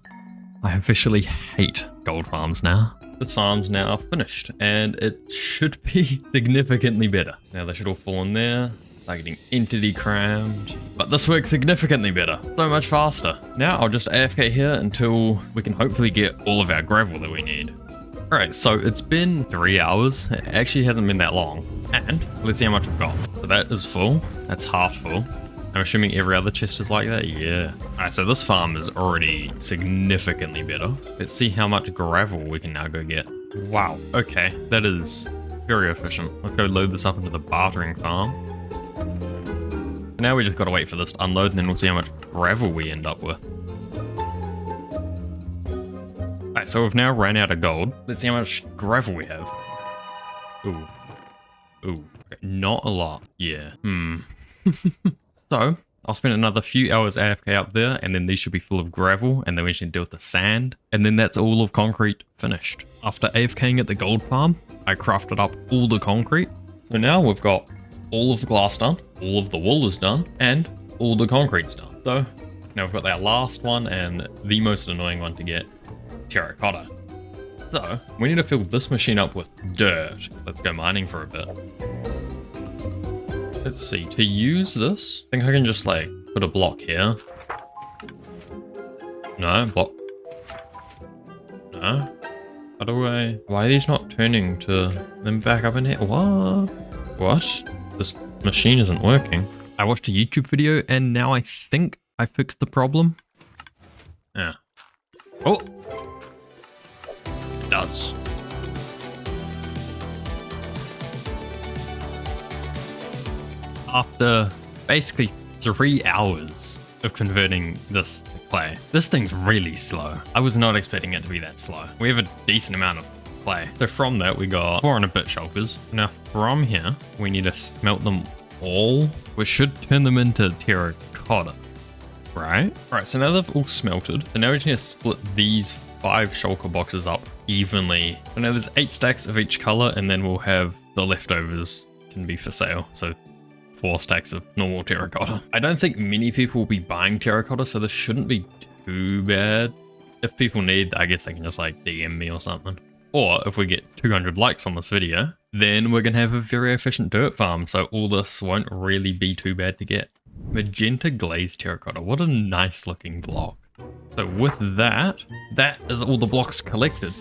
Speaker 1: I officially hate gold farms now. This farm's now finished, and it should be significantly better. Now they should all fall in there. Start getting entity crammed. But this works significantly better. So much faster. Now I'll just AFK here until we can hopefully get all of our gravel that we need. Alright, so it's been 3 hours. It actually hasn't been that long. And let's see how much I've got. So that is full. That's half full. I'm assuming every other chest is like that? Yeah. Alright, so this farm is already significantly better. Let's see how much gravel we can now go get. Wow, okay. That is very efficient. Let's go load this up into the bartering farm. Now we just gotta wait for this to unload and then we'll see how much gravel we end up with. Alright, so we've now ran out of gold. Let's see how much gravel we have. Ooh. Ooh. Okay. Not a lot. Yeah. So, I'll spend another few hours AFK up there, and then these should be full of gravel, and then we just need to deal with the sand, and then that's all of concrete finished. After AFKing at the gold farm, I crafted up all the concrete. So now we've got all of the glass done, all of the wool is done, and all the concrete's done. So, now we've got our last one, and the most annoying one to get, terracotta. So, we need to fill this machine up with dirt. Let's go mining for a bit. Let's see, to use this, I think I can just like put a block here. No, block. No. How do I, why are these not turning to them back up in here? What? What? This machine isn't working. I watched a YouTube video and now I think I fixed the problem. Yeah. Oh! It does. After basically 3 hours of converting this to clay, this thing's really slow. I was not expecting it to be that slow. We have a decent amount of clay. So from that we got 400 bit shulkers. Now from here, we need to smelt them all, which should turn them into terracotta, right? Alright, so now they've all smelted. So now we just need to split these 5 shulker boxes up evenly. So now there's 8 stacks of each color, and then we'll have the leftovers can be for sale. So 4 stacks of normal terracotta. I don't think many people will be buying terracotta, so this shouldn't be too bad. If people need, I guess they can just like DM me or something. Or if we get 200 likes on this video, then we're gonna have a very efficient dirt farm, so all this won't really be too bad to get. Magenta glazed terracotta, what a nice looking block. So with that, that is all the blocks collected,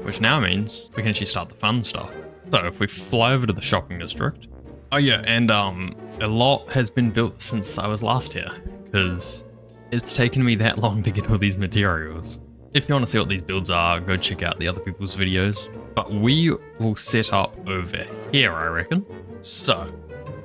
Speaker 1: which now means we can actually start the fun stuff. So if we fly over to the shopping district, oh yeah, and a lot has been built since I was last here, because it's taken me that long to get all these materials. If you want to see what these builds are, go check out the other people's videos. But we will set up over here, I reckon. So,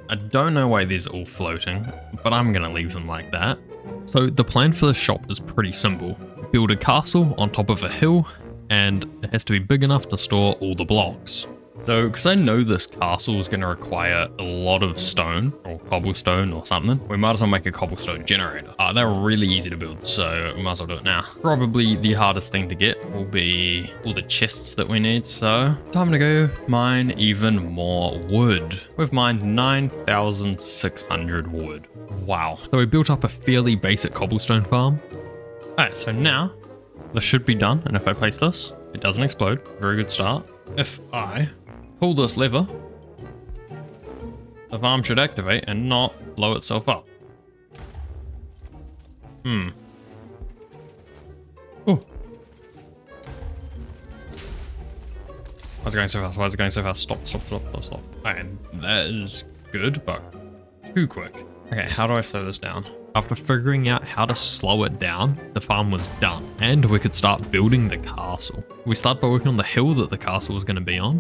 Speaker 1: I don't know why these are all floating, but I'm going to leave them like that. So the plan for the shop is pretty simple. Build a castle on top of a hill, and it has to be big enough to store all the blocks. So, because I know this castle is going to require a lot of stone or cobblestone or something, we might as well make a cobblestone generator. They're really easy to build, so we might as well do it now. Probably the hardest thing to get will be all the chests that we need, so time to go mine even more wood. We've mined 9,600 wood. Wow. So we built up a fairly basic cobblestone farm. Alright, so now this should be done, and if I place this, it doesn't explode. Very good start. If I pull this lever, the farm should activate and not blow itself up. Oh. Why is it going so fast? Why is it going so fast? Stop. And that is good, but too quick. Okay, how do I slow this down? After figuring out how to slow it down, the farm was done, and we could start building the castle. We start by working on the hill that the castle was going to be on.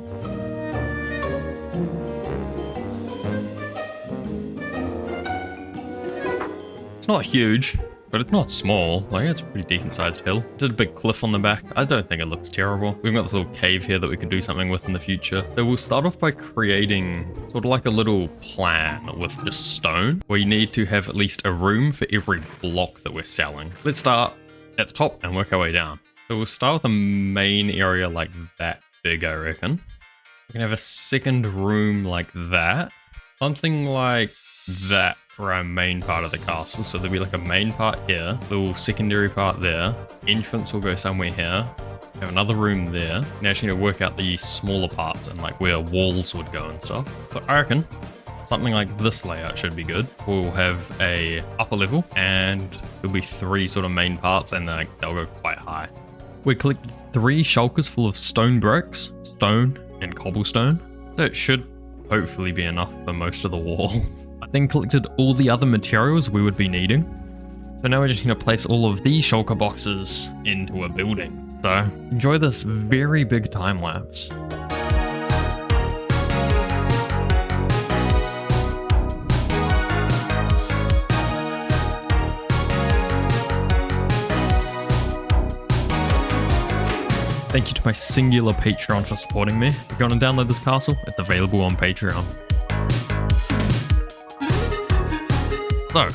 Speaker 1: It's not huge, but it's not small. Like, it's a pretty decent sized hill. Did a big cliff on the back. I don't think it looks terrible. We've got this little cave here that we could do something with in the future. So we'll start off by creating sort of like a little plan with just stone, where you need to have at least a room for every block that we're selling. Let's start at the top and work our way down. So we'll start with a main area like that big, I reckon. We can have a second room like that. Something like that for our main part of the castle. So there'll be like a main part here, little secondary part there. Entrance will go somewhere here. Have another room there. Now I just need to work out the smaller parts and like where walls would go and stuff. But I reckon something like this layout should be good. We'll have a upper level and there'll be 3 sort of main parts, and then they'll go quite high. We collected 3 shulkers full of stone bricks, stone and cobblestone. So it should hopefully be enough for most of the walls. I then collected all the other materials we would be needing. So now we're just going to place all of these shulker boxes into a building. So enjoy this very big time lapse. Thank you to my singular Patreon for supporting me. If you want to download this castle, it's available on Patreon. So,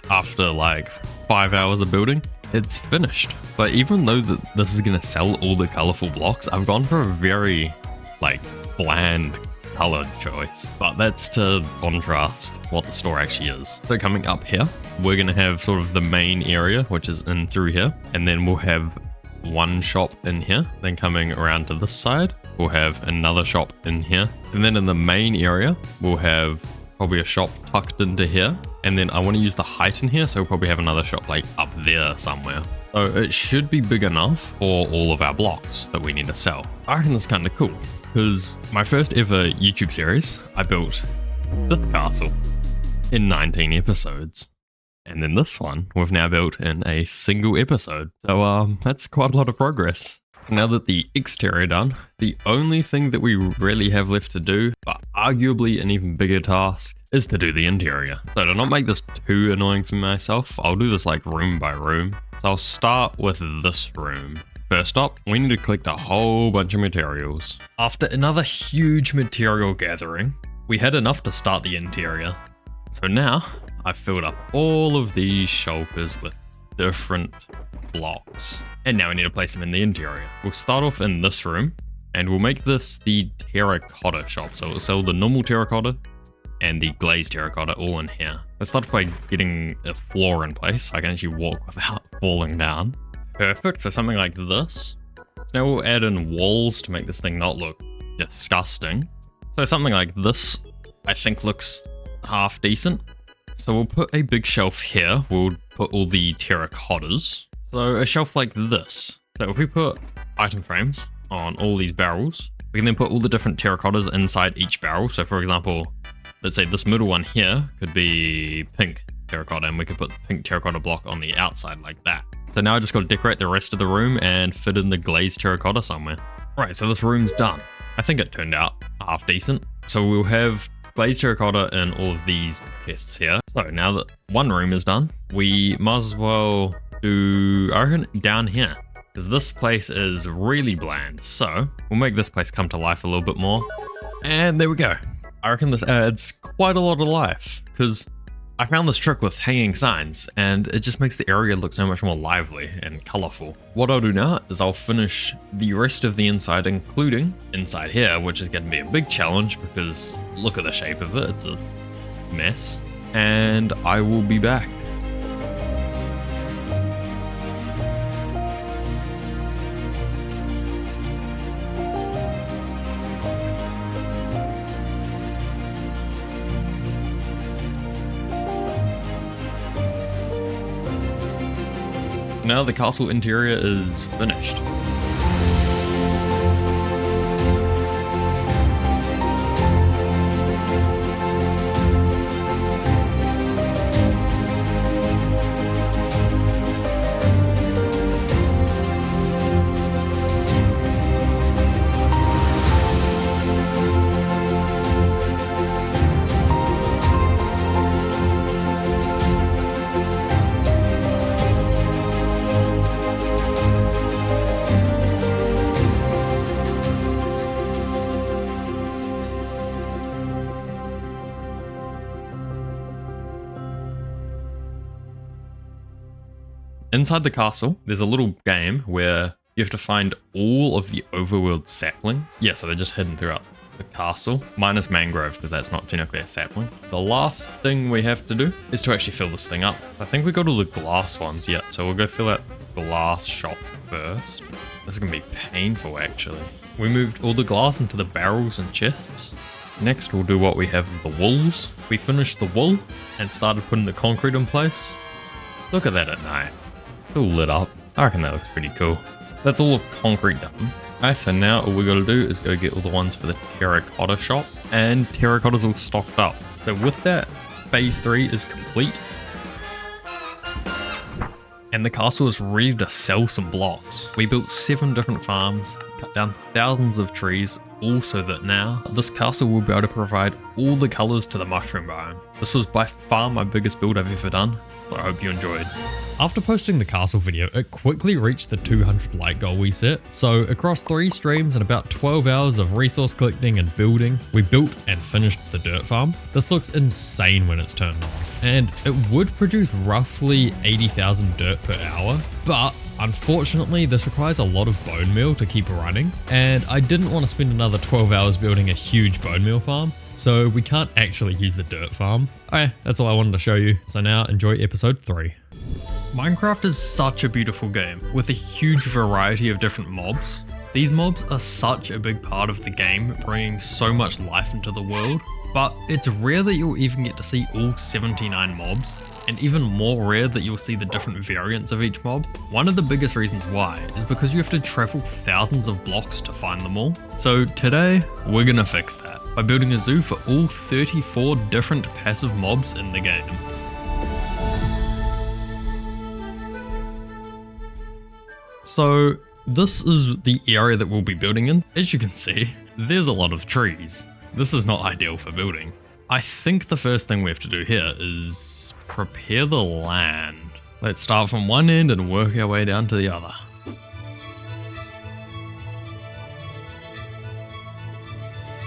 Speaker 1: after like 5 hours of building, it's finished. But even though this is going to sell all the colorful blocks, I've gone for a very like bland color choice. But that's to contrast what the store actually is. So coming up here, we're going to have sort of the main area, which is in through here. And then we'll have one shop in here. Then coming around to this side, we'll have another shop in here. And then in the main area, we'll have probably a shop tucked into here. And then I want to use the height in here, so we'll probably have another shop like up there somewhere. So it should be big enough for all of our blocks that we need to sell. I reckon that's kind of cool, because my first ever YouTube series, I built this castle in 19 episodes. And then this one we've now built in a single episode. So that's quite a lot of progress. So now that the exterior done, the only thing that we really have left to do, but arguably an even bigger task, is to do the interior. So to not make this too annoying for myself, I'll do this like room by room. So I'll start with this room. First up, we need to collect a whole bunch of materials. After another huge material gathering, we had enough to start the interior. So now, I've filled up all of these shulkers with different blocks. And now we need to place them in the interior. We'll start off in this room, and we'll make this the terracotta shop. So it'll sell the normal terracotta and the glazed terracotta all in here. Let's start by getting a floor in place so I can actually walk without falling down. Perfect, so something like this. So now we'll add in walls to make this thing not look disgusting. So something like this, I think looks half decent. So we'll put a big shelf here. We'll put all the terracottas. So a shelf like this. So if we put item frames on all these barrels, we can then put all the different terracottas inside each barrel. So for example, let's say this middle one here could be pink terracotta, and we could put the pink terracotta block on the outside like that. So now I just got to decorate the rest of the room and fit in the glazed terracotta somewhere. Right, so this room's done. I think it turned out half decent. So we'll have glazed terracotta in all of these chests here. So now that one room is done, we might as well do, I reckon, down here. because this place is really bland. So we'll make this place come to life a little bit more. And there we go. I reckon this adds quite a lot of life, because I found this trick with hanging signs and it just makes the area look so much more lively and colorful. What I'll do now is I'll finish the rest of the inside, including inside here, which is going to be a big challenge because look at the shape of it, it's a mess. And I will be back. Now the castle interior is finished. Inside the castle, there's a little game where you have to find all of the overworld saplings. Yeah, so they're just hidden throughout the castle, minus mangrove, because that's not technically a sapling. The last thing we have to do is to actually fill this thing up. I think we got all the glass ones yet, so we'll go fill out glass shop first. This is gonna be painful, actually. We moved all the glass into the barrels and chests. Next, we'll do what we have with the walls. We finished the wool and started putting the concrete in place. Look at that at night. It's all lit up. I reckon that looks pretty cool. That's all of concrete done. Alright, so now all we gotta do is go get all the ones for the terracotta shop, and terracotta's all stocked up. So with that, phase 3 is complete. And the castle is ready to sell some blocks. We built 7 different farms, cut down thousands of trees, all so that now this castle will be able to provide all the colors to the mushroom biome. This was by far my biggest build I've ever done, so I hope you enjoyed. After posting the castle video, it quickly reached the 200 like goal we set. So across 3 streams and about 12 hours of resource collecting and building, we built and finished the dirt farm. This looks insane when it's turned on, and it would produce roughly 80,000 dirt per hour, but unfortunately this requires a lot of bone meal to keep running, and I didn't want to spend another 12 hours building a huge bone meal farm, so we can't actually use the dirt farm. Okay, that's all I wanted to show you. So now enjoy episode 3. Minecraft is such a beautiful game with a huge variety of different mobs. These mobs are such a big part of the game, bringing so much life into the world, but it's rare that you'll even get to see all 79 mobs, and even more rare that you'll see the different variants of each mob. One of the biggest reasons why is because you have to travel thousands of blocks to find them all. So today, we're gonna fix that by building a zoo for all 34 different passive mobs in the game. So this is the area that we'll be building in. As you can see, there's a lot of trees. This is not ideal for building. I think the first thing we have to do here is prepare the land. Let's start from one end and work our way down to the other.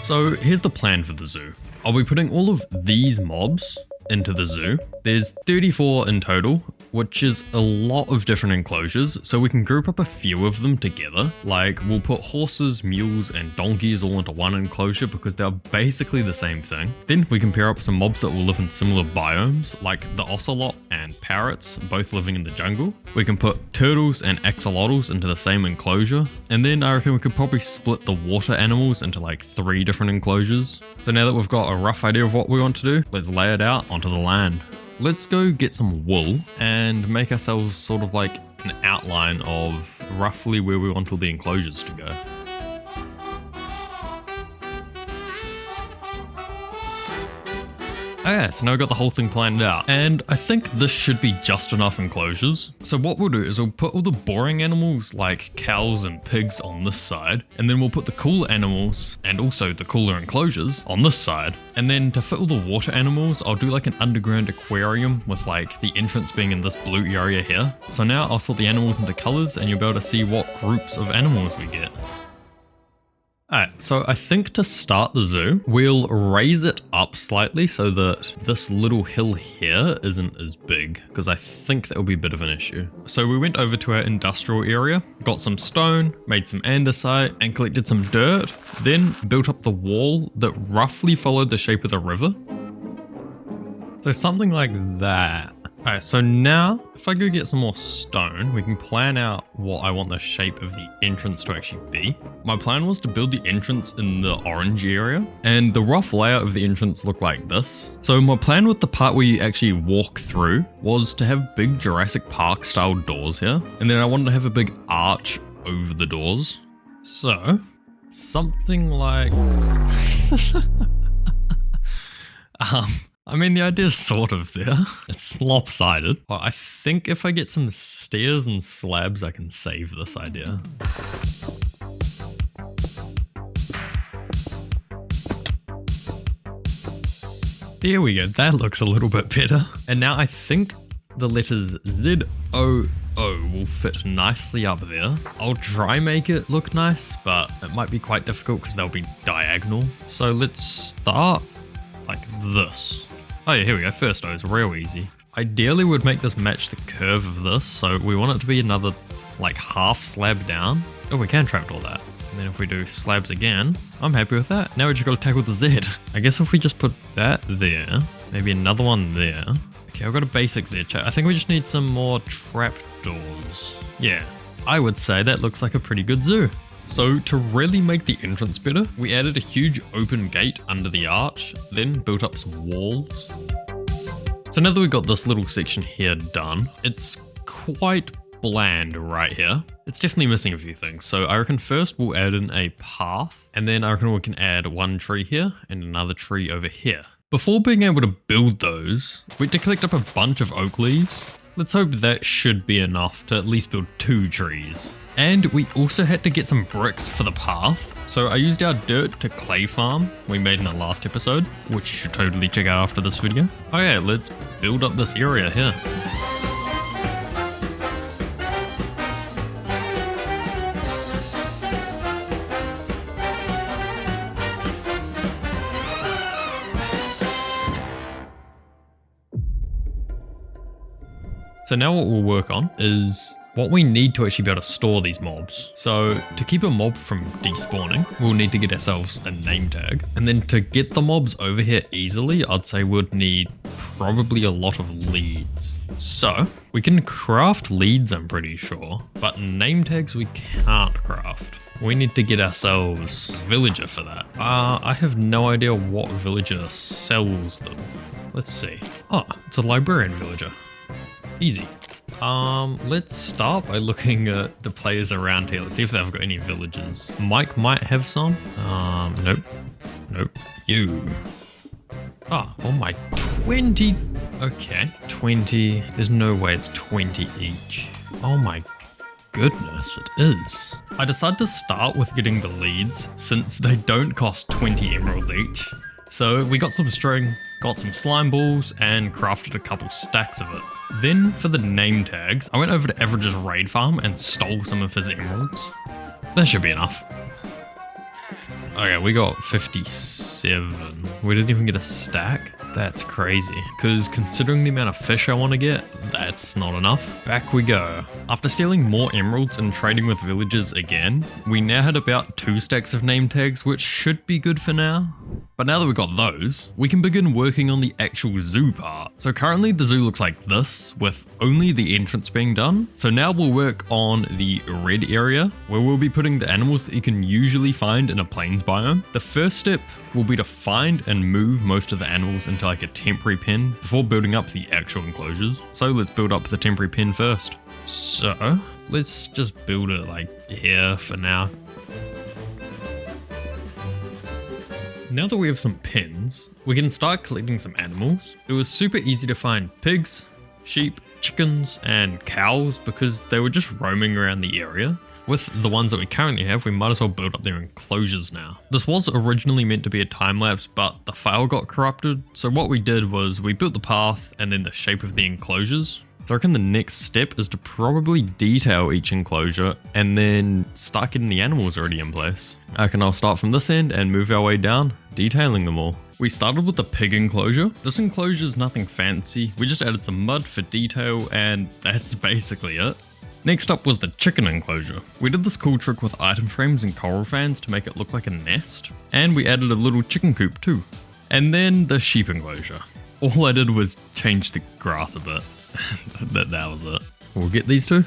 Speaker 1: So here's the plan for the zoo. I'll be putting all of these mobs into the zoo. There's 34 in total, which is a lot of different enclosures, so we can group up a few of them together. Like, we'll put horses, mules, and donkeys all into one enclosure because they're basically the same thing. Then we can pair up some mobs that will live in similar biomes, like the ocelot and parrots, both living in the jungle. We can put turtles and axolotls into the same enclosure, and then I reckon we could probably split the water animals into like 3 different enclosures. So now that we've got a rough idea of what we want to do, let's lay it out onto the land. Let's go get some wool and make ourselves sort of like an outline of roughly where we want all the enclosures to go. Okay, so now we've got the whole thing planned out. And I think this should be just enough enclosures. So what we'll do is we'll put all the boring animals like cows and pigs on this side. And then we'll put the cool animals and also the cooler enclosures on this side. And then to fit all the water animals, I'll do like an underground aquarium with like the entrance being in this blue area here. So now I'll sort the animals into colors and you'll be able to see what groups of animals we get. Alright, so I think to start the zoo, we'll raise it up slightly so that this little hill here isn't as big, because I think that will be a bit of an issue. So we went over to our industrial area, got some stone, made some andesite, and collected some dirt, then built up the wall that roughly followed the shape of the river. So something like that. Alright, so now if I go get some more stone, we can plan out what I want the shape of the entrance to actually be. My plan was to build the entrance in the orange area, and the rough layout of the entrance looked like this. So my plan with the part where you actually walk through was to have big Jurassic Park style doors here, and then I wanted to have a big arch over the doors. So, something like... I mean, the idea's sort of there. It's lopsided. But I think if I get some stairs and slabs, I can save this idea. There we go. That looks a little bit better. And now I think the letters Z-O-O will fit nicely up there. I'll try make it look nice, but it might be quite difficult because they'll be diagonal. So let's start like this. Oh yeah, here we go. First O is real easy. Ideally, we'd make this match the curve of this, so we want it to be another like half slab down. Oh, we can trapdoor that. And then if we do slabs again, I'm happy with that. Now we just got to tackle the Z. I guess if we just put that there, maybe another one there. Okay, I've got a basic Z shape. I think we just need some more trapdoors. Yeah, I would say that looks like a pretty good zoo. So to really make the entrance better, we added a huge open gate under the arch, then built up some walls. So now that we've got this little section here done, it's quite bland right here. It's definitely missing a few things. So I reckon first we'll add in a path, and then I reckon we can add one tree here and another tree over here. Before being able to build those, we had to collect up a bunch of oak leaves. Let's hope that should be enough to at least build 2 trees. And we also had to get some bricks for the path. So I used our dirt to clay farm we made in the last episode, which you should totally check out after this video. Okay, let's build up this area here. So now what we'll work on is what we need to actually be able to store these mobs. So to keep a mob from despawning, we'll need to get ourselves a name tag. And then to get the mobs over here easily, I'd say we'd need probably a lot of leads. So we can craft leads, I'm pretty sure, but name tags we can't craft. We need to get ourselves a villager for that. I have no idea what villager sells them. Let's see. Oh, it's a librarian villager. Easy. Let's start by looking at the players around here. Let's see if they've got any villagers. Mike might have some. Nope. Nope. You. Oh my, 20. Okay, 20. There's no way it's 20 each. Oh my goodness, it is. I decided to start with getting the leads since they don't cost 20 emeralds each. So we got some string, got some slime balls, and crafted a couple stacks of it. Then for the name tags, I went over to Average's raid farm and stole some of his emeralds. That should be enough. Okay, we got 57. We didn't even get a stack. That's crazy, because considering the amount of fish I want to get, that's not enough. Back we go. After stealing more emeralds and trading with villagers again, we now had about 2 stacks of name tags, which should be good for now. But now that we've got those, we can begin working on the actual zoo part. So currently the zoo looks like this, with only the entrance being done. So now we'll work on the red area, where we'll be putting the animals that you can usually find in a plains biome. The first step will be to find and move most of the animals into like a temporary pen before building up the actual enclosures. So let's build up the temporary pen first. So let's just build it like here for now. Now that we have some pins, we can start collecting some animals. It was super easy to find pigs, sheep, chickens, and cows because they were just roaming around the area. With the ones that we currently have, we might as well build up their enclosures now. This was originally meant to be a time lapse, but the file got corrupted. So what we did was we built the path and then the shape of the enclosures. So I reckon the next step is to probably detail each enclosure and then start getting the animals already in place. I reckon I'll start from this end and move our way down, detailing them all. We started with the pig enclosure. This enclosure is nothing fancy. We just added some mud for detail and that's basically it. Next up was the chicken enclosure. We did this cool trick with item frames and coral fans to make it look like a nest. And we added a little chicken coop too. And then the sheep enclosure. All I did was change the grass a bit. that was it. We'll get these two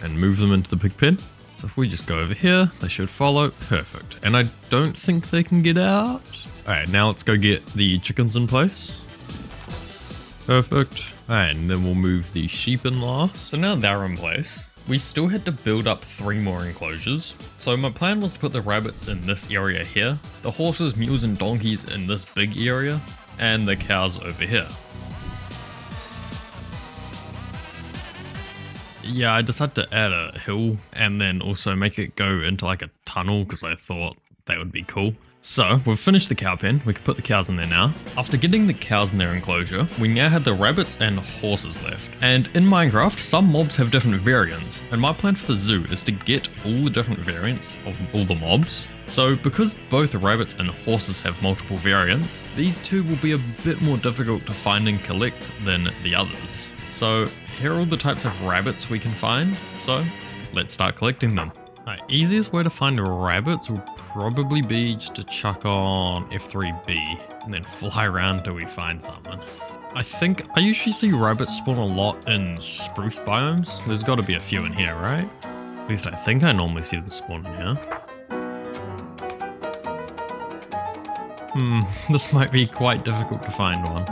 Speaker 1: and move them into the pig pen. So if we just go over here, they should follow. Perfect. And I don't think they can get out. Alright, now let's go get the chickens in place. Perfect. Alright, and then we'll move the sheep in last. So now they're in place. We still had to build up 3 more enclosures. So my plan was to put the rabbits in this area here, the horses, mules, and donkeys in this big area, and the cows over here. Yeah, I decided to add a hill and then also make it go into like a tunnel because I thought that would be cool. So we've finished the cow pen, we can put the cows in there now. After getting the cows in their enclosure, we now have the rabbits and horses left. And in Minecraft, some mobs have different variants, and my plan for the zoo is to get all the different variants of all the mobs. So because both rabbits and horses have multiple variants, these two will be a bit more difficult to find and collect than the others. So here are all the types of rabbits we can find, so let's start collecting them. Alright, easiest way to find rabbits will probably be just to chuck on F3B and then fly around till we find someone. I usually see rabbits spawn a lot in spruce biomes. There's got to be a few in here, right? At least I think I normally see them spawn in here. This might be quite difficult to find one.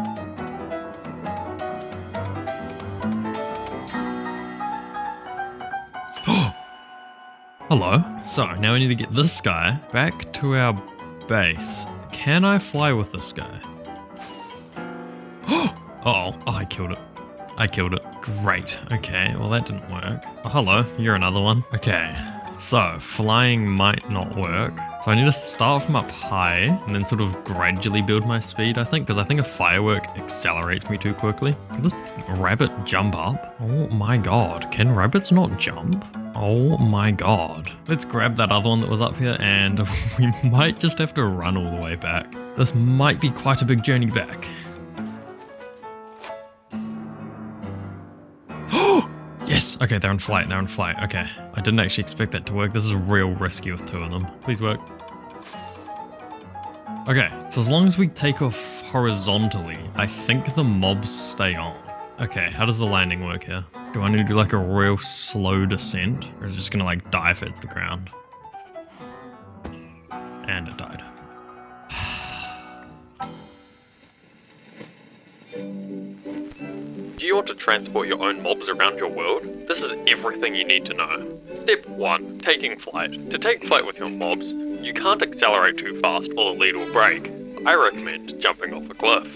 Speaker 1: Hello. So now we need to get this guy back to our base. Can I fly with this guy? Oh, I killed it. I killed it. Great. Okay, well that didn't work. Oh, hello, you're another one. Okay, so flying might not work. So I need to start from up high and then sort of gradually build my speed, I think, because I think a firework accelerates me too quickly. Can this rabbit jump up? Oh my god, can rabbits not jump? Oh my god. Let's grab that other one that was up here and we might just have to run all the way back. This might be quite a big journey back. Yes! Okay, they're in flight, Okay, I didn't actually expect that to work. This is real risky with 2 of them. Please work. Okay, so as long as we take off horizontally, I think the mobs stay on. Okay, how does the landing work here? Do I need to do like a real slow descent? Or is it just gonna like die if it hits the ground? And it died. Do you want to transport your own mobs around your world? This is everything you need to know. Step 1. Taking flight. To take flight with your mobs, you can't accelerate too fast or the lead will break. I recommend jumping off a cliff.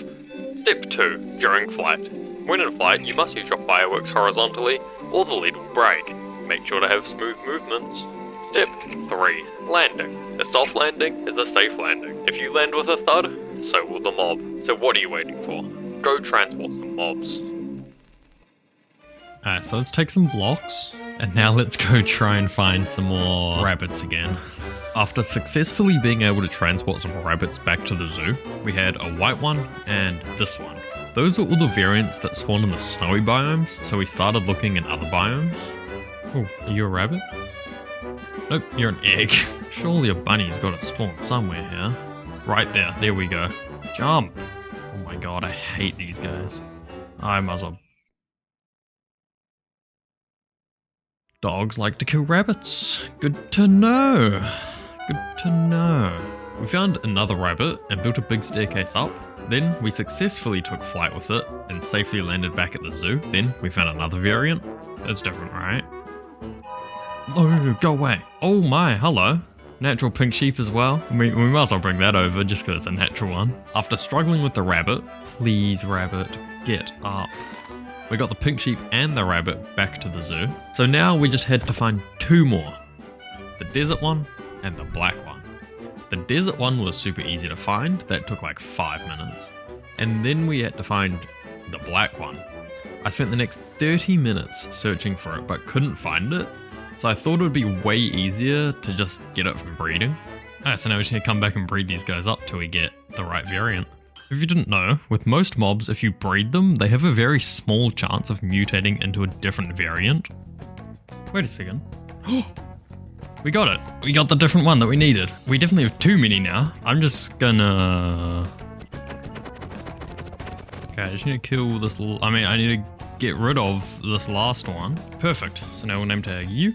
Speaker 1: Step 2. During flight. When in flight, you must use your fireworks horizontally or the lead will break. Make sure to have smooth movements. Step 3. Landing. A soft landing is a safe landing. If you land with a thud, so will the mob. So what are you waiting for? Go transport some mobs. Alright, so let's take some blocks, and now let's go try and find some more rabbits again. After successfully being able to transport some rabbits back to the zoo, we had a white one and this one. Those were all the variants that spawn in the snowy biomes, so we started looking in other biomes. Oh, are you a rabbit? Nope, you're an egg. Surely a bunny's got to spawn somewhere here. Right there, there we go. Jump! Oh my god, I hate these guys. I might as well. Dogs like to kill rabbits. Good to know. Good to know. We found another rabbit and built a big staircase up. Then we successfully took flight with it and safely landed back at the zoo. Then we found another variant. That's different, right? Oh, go away. Oh my, hello. natural pink sheep as well. We might as well bring that over just because it's a natural one. After struggling with the rabbit, please rabbit, get up. We got the pink sheep and the rabbit back to the zoo. So now we just had to find 2 more. The desert one and the black one. The desert one was super easy to find. That took like 5 minutes. And then we had to find the black one. I spent the next 30 minutes searching for it but couldn't find it. So I thought it would be way easier to just get it from breeding. Alright, so now we just need to come back and breed these guys up till we get the right variant. If you didn't know, with most mobs, if you breed them, they have a very small chance of mutating into a different variant. Wait a second. We got it. We got the different one that we needed. We definitely have too many now. I'm just gonna... Okay, I just need to kill this little... I need to get rid of this last one. Perfect. So now we'll name tag you.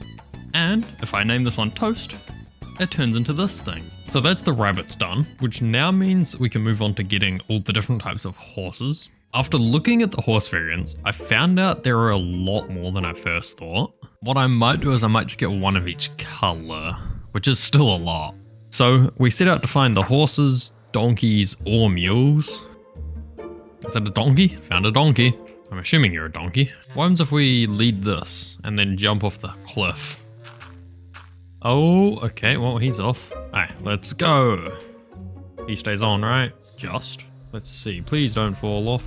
Speaker 1: And if I name this one Toast, it turns into this thing. So that's the rabbits done, which now means we can move on to getting all the different types of horses. After looking at the horse variants, I found out there are a lot more than I first thought. What I might do is I might just get one of each color, which is still a lot. So we set out to find the horses, donkeys, or mules. Is that a donkey? Found a donkey. I'm assuming you're a donkey. What happens if we lead this and then jump off the cliff? Oh, okay, well, he's off. Alright, let's go. He stays on, right? Just. Let's see, please don't fall off.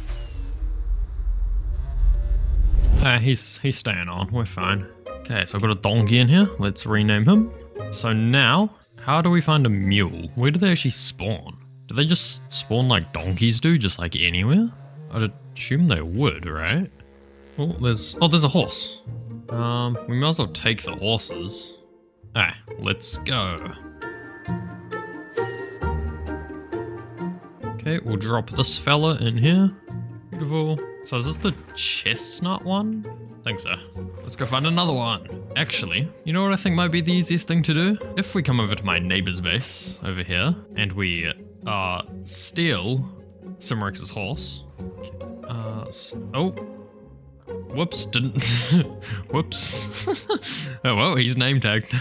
Speaker 1: He's staying on, we're fine. Okay, so I've got a donkey in here. Let's rename him. So now, how do we find a mule? Where do they actually spawn? Do they just spawn like donkeys do, just like anywhere? I'd assume they would, right? Oh, there's a horse. We might as well take the horses. Alright, let's go. Okay, we'll drop this fella in here. Beautiful. So is this the chestnut one? I think so. Let's go find another one. Actually, you know what I think might be the easiest thing to do? If we come over to my neighbor's base over here and we steal Simrex's horse. Oh. Whoops, didn't... Whoops. Oh, well, he's name tagged.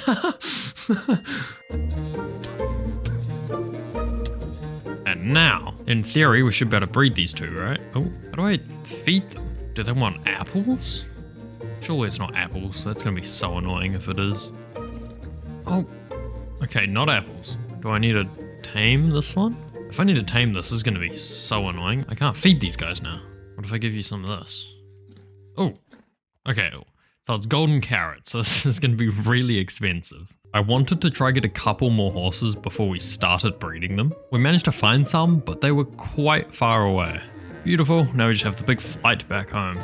Speaker 1: And now, in theory, we should be able to breed these two, right? Oh, how do I feed them? Do they want apples? Surely it's not apples. That's going to be so annoying if it is. Oh, okay, not apples. Do I need to tame this one? If I need to tame this is going to be so annoying. I can't feed these guys now. What if I give you some of this? Oh, okay. So it's golden carrots, so this is going to be really expensive. I wanted to try get a couple more horses before we started breeding them. We managed to find some, but they were quite far away. Beautiful, now we just have the big flight back home.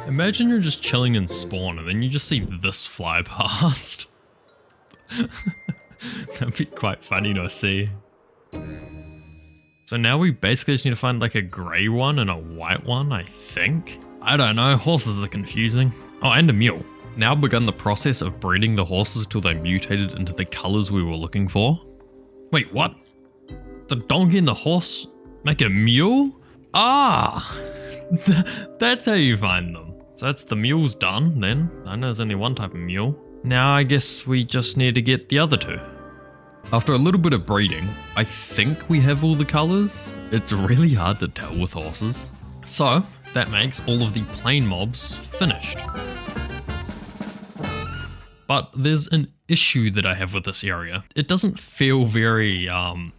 Speaker 1: Imagine you're just chilling in spawn and then you just see this fly past. That'd be quite funny to see. So now we basically just need to find like a grey one and a white one, I think. I don't know, horses are confusing. Oh, and a mule. Now begun the process of breeding the horses till they mutated into the colours we were looking for. Wait, what? The donkey and the horse make a mule? Ah! That's how you find them. So that's the mule's done then. I know there's only one type of mule. Now I guess we just need to get the other two. After a little bit of breeding, I think we have all the colours. It's really hard to tell with horses. So that makes all of the plain mobs finished. But there's an issue that I have with this area. It doesn't feel very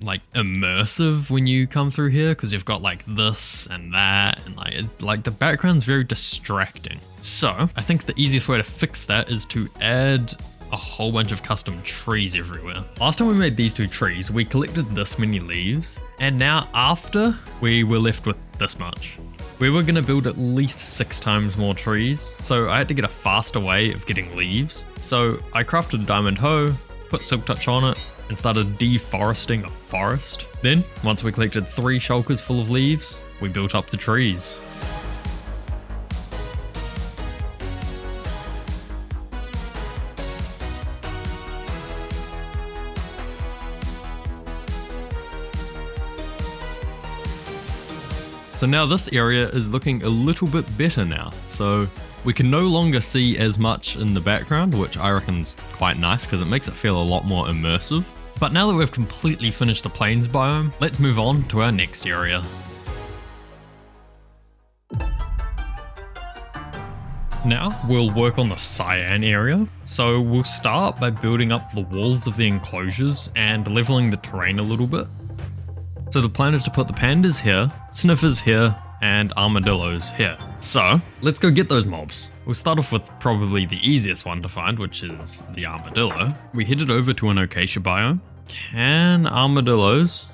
Speaker 1: like immersive when you come through here because you've got like this and that and like the background's very distracting. So I think the easiest way to fix that is to add a whole bunch of custom trees everywhere. Last time we made these two trees, we collected this many leaves, and now after, we were left with this much. We were gonna build at least 6 times more trees, so I had to get a faster way of getting leaves. So I crafted a diamond hoe, put silk touch on it, and started deforesting a forest. Then, once we collected 3 shulkers full of leaves, we built up the trees. So now this area is looking a little bit better now. So We can no longer see as much in the background, which I reckon's quite nice because it makes it feel a lot more immersive. But now that we've completely finished the plains biome, let's move on to our next area. Now we'll work on the cyan area. So we'll start by building up the walls of the enclosures and leveling the terrain a little bit. So the plan is to put the pandas here, sniffers here, and armadillos here. So let's go get those mobs. We'll start off with probably the easiest one to find, which is the armadillo. We headed over to an acacia biome. Can armadillos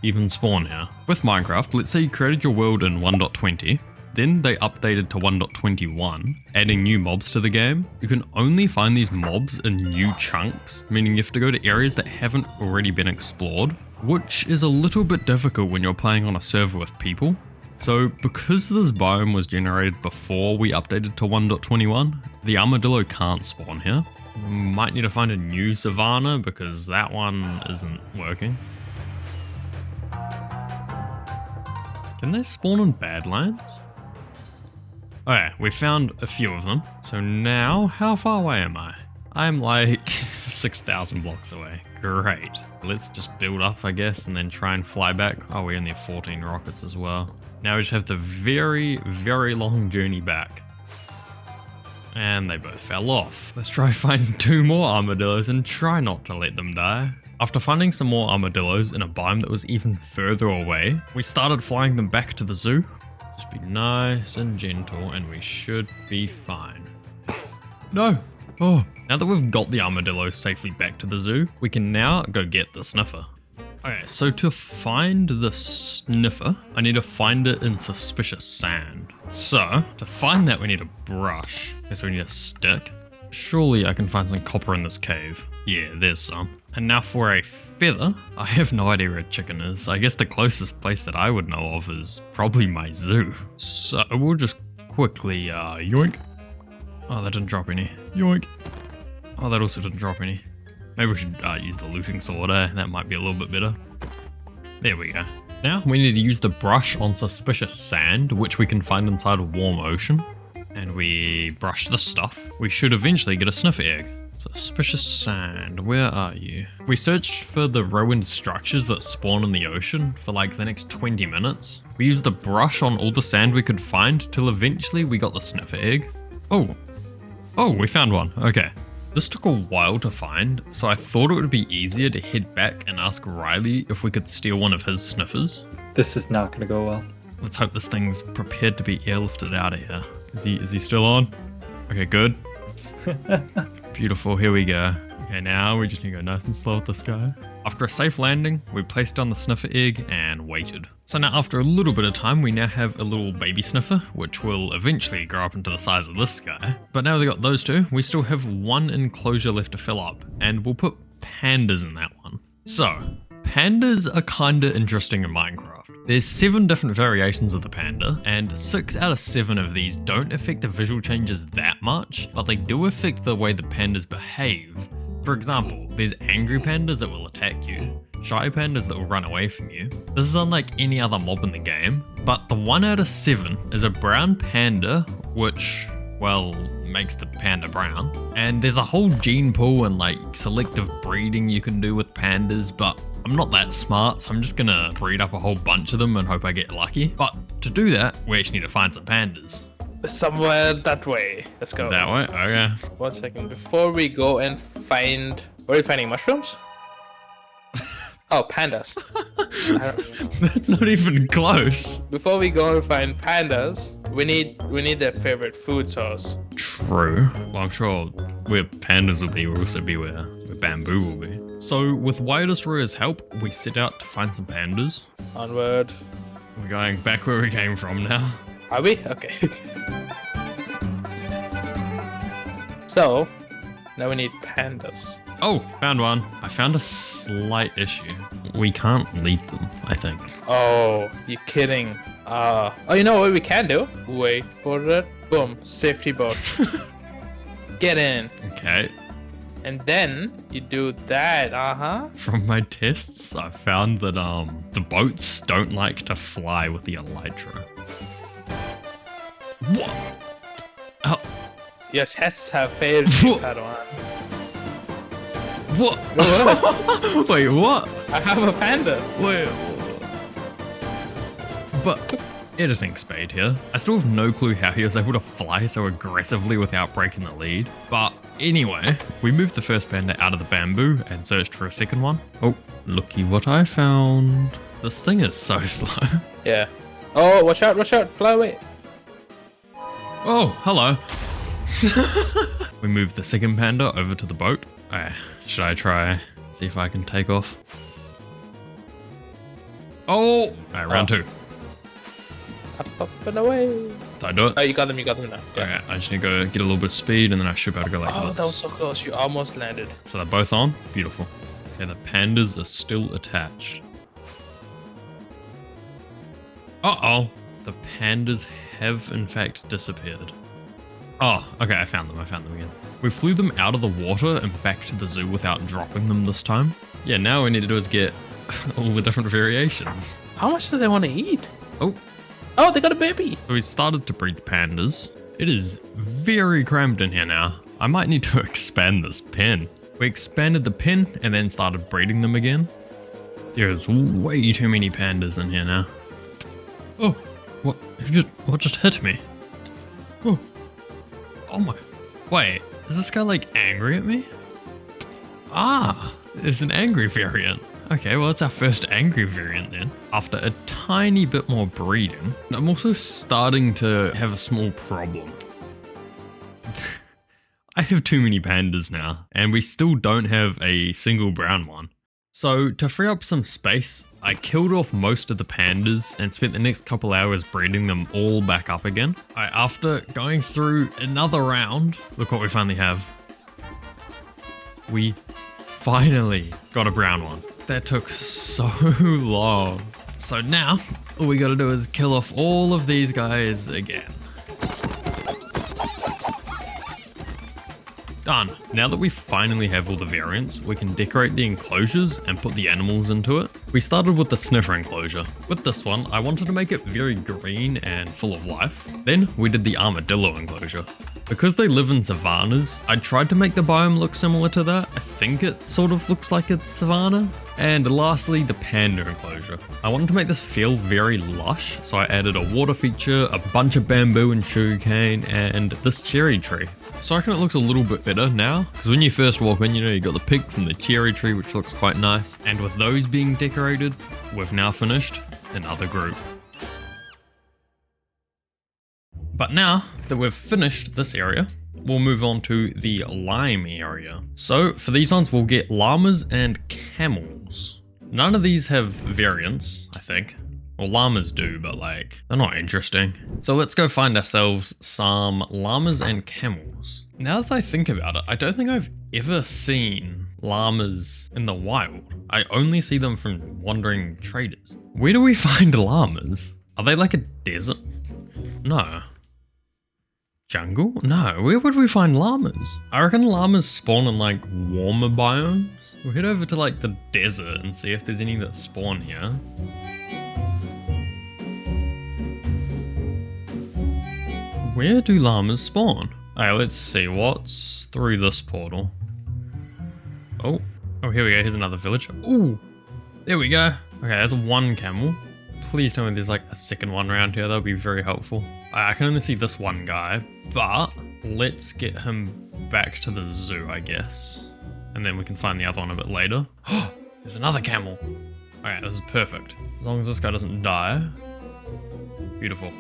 Speaker 1: even spawn here? With Minecraft, let's say you created your world in 1.20. Then they updated to 1.21, adding new mobs to the game. You can only find these mobs in new chunks, meaning you have to go to areas that haven't already been explored, which is a little bit difficult when you're playing on a server with people. So because this biome was generated before we updated to 1.21, the armadillo can't spawn here. We might need to find a new savanna because that one isn't working. Can they spawn in Badlands? Okay, we found a few of them. So now, how far away am I? I'm like 6,000 blocks away. Great. Let's just build up, I guess, and then try and fly back. Oh, we only have 14 rockets as well. Now we just have the very, very long journey back. And they both fell off. Let's try finding 2 more armadillos and try not to let them die. After finding some more armadillos in a biome that was even further away, we started flying them back to the zoo. Just be nice and gentle and we should be fine. No! Oh, now that we've got the armadillos safely back to the zoo, we can now go get the sniffer. Okay, so to find the sniffer, I need to find it in suspicious sand. So, to find that we need a brush. Okay, so we need a stick. Surely I can find some copper in this cave. Yeah, there's some. And now for a feather, I have no idea where a chicken is. I guess the closest place that I would know of is probably my zoo. So we'll just quickly, yoink. Oh, that didn't drop any. Yoink. Oh, that also didn't drop any. Maybe we should use the looting sword, That might be a little bit better. There we go. Now we need to use the brush on suspicious sand, which we can find inside a warm ocean. And we brush the stuff. We should eventually get a sniffer egg. Suspicious sand, where are you? We searched for the ruined structures that spawn in the ocean for like the next 20 minutes. We used the brush on all the sand we could find till eventually we got the sniffer egg. Oh, we found one. Okay. This took a while to find, so I thought it would be easier to head back and ask Riley if we could steal one of his sniffers.
Speaker 2: This is not gonna go well.
Speaker 1: Let's hope this thing's prepared to be airlifted out of here. Is he still on? Okay, good. Beautiful, here we go. Okay, now we just need to go nice and slow with this guy. After a safe landing, we placed down the sniffer egg and waited. So now after a little bit of time, we now have a little baby sniffer, which will eventually grow up into the size of this guy. But now we got those 2, we still have 1 enclosure left to fill up, and we'll put pandas in that one. So, pandas are kinda interesting in Minecraft. There's 7 different variations of the panda, and 6 out of 7 of these don't affect the visual changes that much, but they do affect the way the pandas behave. For example, there's angry pandas that will attack you, shy pandas that will run away from you. This is unlike any other mob in the game, but the 1 out of 7 is a brown panda, which, well, makes the panda brown. And there's a whole gene pool and like selective breeding you can do with pandas, but I'm not that smart, so I'm just gonna breed up a whole bunch of them and hope I get lucky. But to do that, we actually need to find some pandas.
Speaker 3: Somewhere that way. Let's go.
Speaker 1: That way? Okay.
Speaker 3: 1 second. Before we go and find... Where are you finding mushrooms? Oh, pandas.
Speaker 1: That's not even close.
Speaker 3: Before we go and find pandas, we need their favorite food source.
Speaker 1: True. Well, I'm sure where pandas will be will also be where bamboo will be. So with Wire Destroyer's help, we set out to find some pandas.
Speaker 3: Onward.
Speaker 1: We're going back where we came from now.
Speaker 3: Are we? Okay. So, now we need pandas.
Speaker 1: Oh, found one. I found a slight issue. We can't lead them, I think.
Speaker 3: Oh, you're kidding. Oh, you know what we can do? Wait for it. Boom. Safety boat. Get in.
Speaker 1: Okay.
Speaker 3: And then you do that,
Speaker 1: From my tests, I found that the boats don't like to fly with the elytra. What? Oh,
Speaker 3: Your tests have failed you, Padawan.
Speaker 1: what?
Speaker 3: What?
Speaker 1: Wait, what?
Speaker 3: I have a panda.
Speaker 1: Wait. But editing Spade here. I still have no clue how he was able to fly so aggressively without breaking the lead. But anyway, we moved the first panda out of the bamboo and searched for a second one. Oh, looky what I found. This thing is so slow.
Speaker 3: Yeah. Oh, watch out, fly away.
Speaker 1: Oh, hello. We moved the second panda over to the boat. Should I try, see if I can take off? Oh! Alright, round two.
Speaker 3: Up and away.
Speaker 1: Did I do it?
Speaker 3: Oh, you got them now. Yeah.
Speaker 1: Okay, I just need to go get a little bit of speed and then I should be able to go like
Speaker 3: Oh,
Speaker 1: this.
Speaker 3: that was so close. You almost landed.
Speaker 1: So they're both on? Beautiful. Okay, the pandas are still attached. Uh-oh. The pandas have in fact disappeared. Oh, okay, I found them again. We flew them out of the water and back to the zoo without dropping them this time. Yeah, now all we need to do is get all the different variations.
Speaker 3: How much do they want to eat?
Speaker 1: Oh,
Speaker 3: Oh, they got a baby.
Speaker 1: so we started to breed pandas. It is very cramped in here now. I might need to expand this pen. We expanded the pen and then started breeding them again. There's way too many pandas in here now. Oh, what just hit me? Oh my, wait, is this guy like angry at me? Ah, it's an angry variant. Okay, well, it's our first angry variant then. After a tiny bit more breeding, I'm also starting to have a small problem. I have too many pandas now, and we still don't have a single brown one. So to free up some space, I killed off most of the pandas and spent the next couple hours breeding them all back up again. After going through another round, look what we finally have. We finally got a brown one. That took so long. So now, all we gotta do is kill off all of these guys again. Done. Now that we finally have all the variants, we can decorate the enclosures and put the animals into it. We started with the sniffer enclosure. With this one, I wanted to make it very green and full of life. Then we did the armadillo enclosure. Because they live in savannas, I tried to make the biome look similar to that. I think it sort of looks like a savanna. And lastly, the panda enclosure. I wanted to make this feel very lush, so I added a water feature, a bunch of bamboo and sugarcane, and this cherry tree. So I reckon it looks a little bit better now, because when you first walk in, you got the pig from the cherry tree, which looks quite nice. And with those being decorated, we've now finished another group. But now that we've finished this area, we'll move on to the lime area. So for these ones, we'll get llamas and camels. None of these have variants, I think. Well, llamas do, but they're not interesting. So let's go find ourselves some llamas and camels. Now that I think about it, I don't think I've ever seen llamas in the wild. I only see them from wandering traders. Where do we find llamas? Are they like a desert? No. Jungle? No, where would we find llamas? I reckon llamas spawn in warmer biomes. We'll head over to the desert and see if there's any that spawn here. Where do llamas spawn? Alright, let's see what's through this portal. Oh, here we go. Here's another village. Ooh, there we go. Okay, that's one camel. Please tell me there's a second one around here. That would be very helpful. I can only see this one guy, but let's get him back to the zoo, I guess. And then we can find the other one a bit later. Oh, there's another camel. Okay, this is perfect. As long as this guy doesn't die. Beautiful.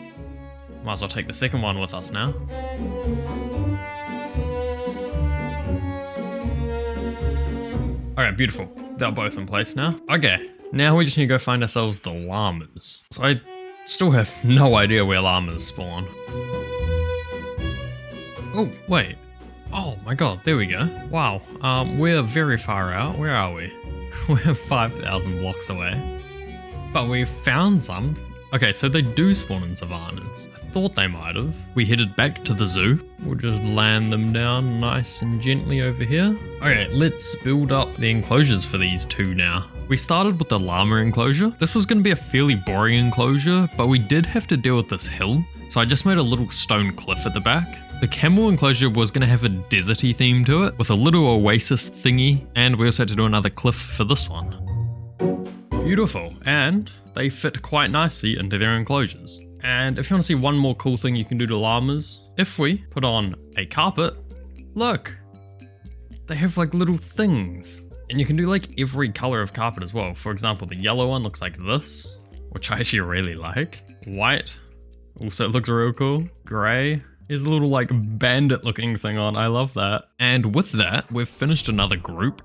Speaker 1: Might as well take the second one with us now. Okay, beautiful. They're both in place now. Okay, now we just need to go find ourselves the llamas. So I still have no idea where llamas spawn. Oh, wait. Oh my god, there we go. Wow, we're very far out. Where are we? We're 5,000 blocks away. But we found some. Okay, so they do spawn in savannas. Thought they might have. We headed back to the zoo. We'll just land them down nice and gently over here. Okay, let's build up the enclosures for these two now. We started with the llama enclosure. This was going to be a fairly boring enclosure, but we did have to deal with this hill. So I just made a little stone cliff at the back. The camel enclosure was going to have a deserty theme to it with a little oasis thingy, and we also had to do another cliff for this one. Beautiful, and they fit quite nicely into their enclosures. And if you want to see one more cool thing you can do to llamas, if we put on a carpet, look, they have like little things. And you can do like every color of carpet as well. For example, the yellow one looks like this, which I actually really like. White also looks real cool. Gray is a little like bandit looking thing on. I love that. And with that, we've finished another group.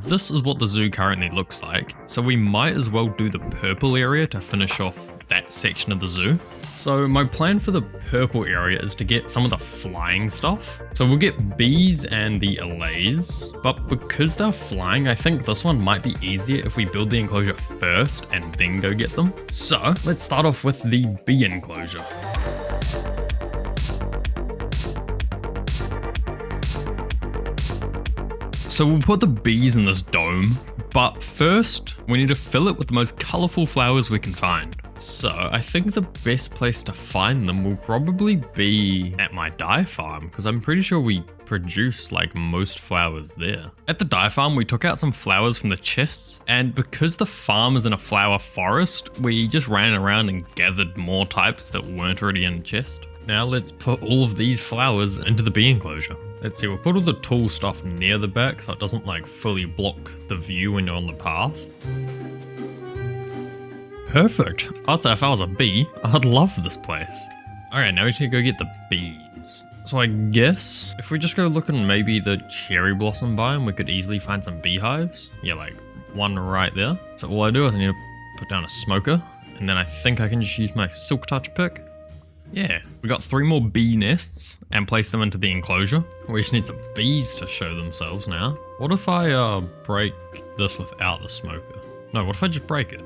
Speaker 1: This is what the zoo currently looks like. So we might as well do the purple area to finish off that section of the zoo. So my plan for the purple area is to get some of the flying stuff. So we'll get bees and the allays, but because they're flying, I think this one might be easier if we build the enclosure first and then go get them. So let's start off with the bee enclosure. So we'll put the bees in this dome, but first we need to fill it with the most colorful flowers we can find. So I think the best place to find them will probably be at my dye farm, because I'm pretty sure we produce like most flowers there. At the dye farm, we took out some flowers from the chests, and because the farm is in a flower forest, we just ran around and gathered more types that weren't already in the chest. Now let's put all of these flowers into the bee enclosure. Let's see, we'll put all the tall stuff near the back so it doesn't like fully block the view when you're on the path. Perfect. I'd say if I was a bee, I'd love this place. Alright, now we need to go get the bees. So I guess if we just go look in maybe the cherry blossom biome, we could easily find some beehives. Yeah, like one right there. So all I do is I need to put down a smoker, and then I think I can just use my silk touch pick. Yeah, we got 3 more bee nests and place them into the enclosure. We just need some bees to show themselves now. What if I break this without the smoker? No, what if I just break it?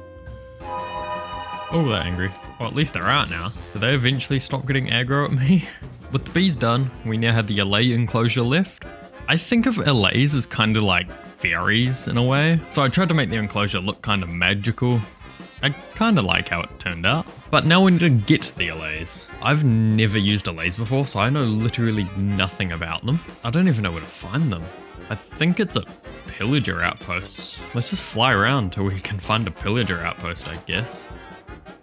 Speaker 1: Oh, they're angry. Well, at least they're out now. Did they eventually stop getting aggro at me? With the bees done, we now have the allay enclosure left. I think of allays as kind of like fairies in a way. So I tried to make the enclosure look kind of magical. I kind of like how it turned out. But now we need to get the allays. I've never used allays before, so I know literally nothing about them. I don't even know where to find them. I think it's at pillager outposts. Let's just fly around till we can find a pillager outpost, I guess.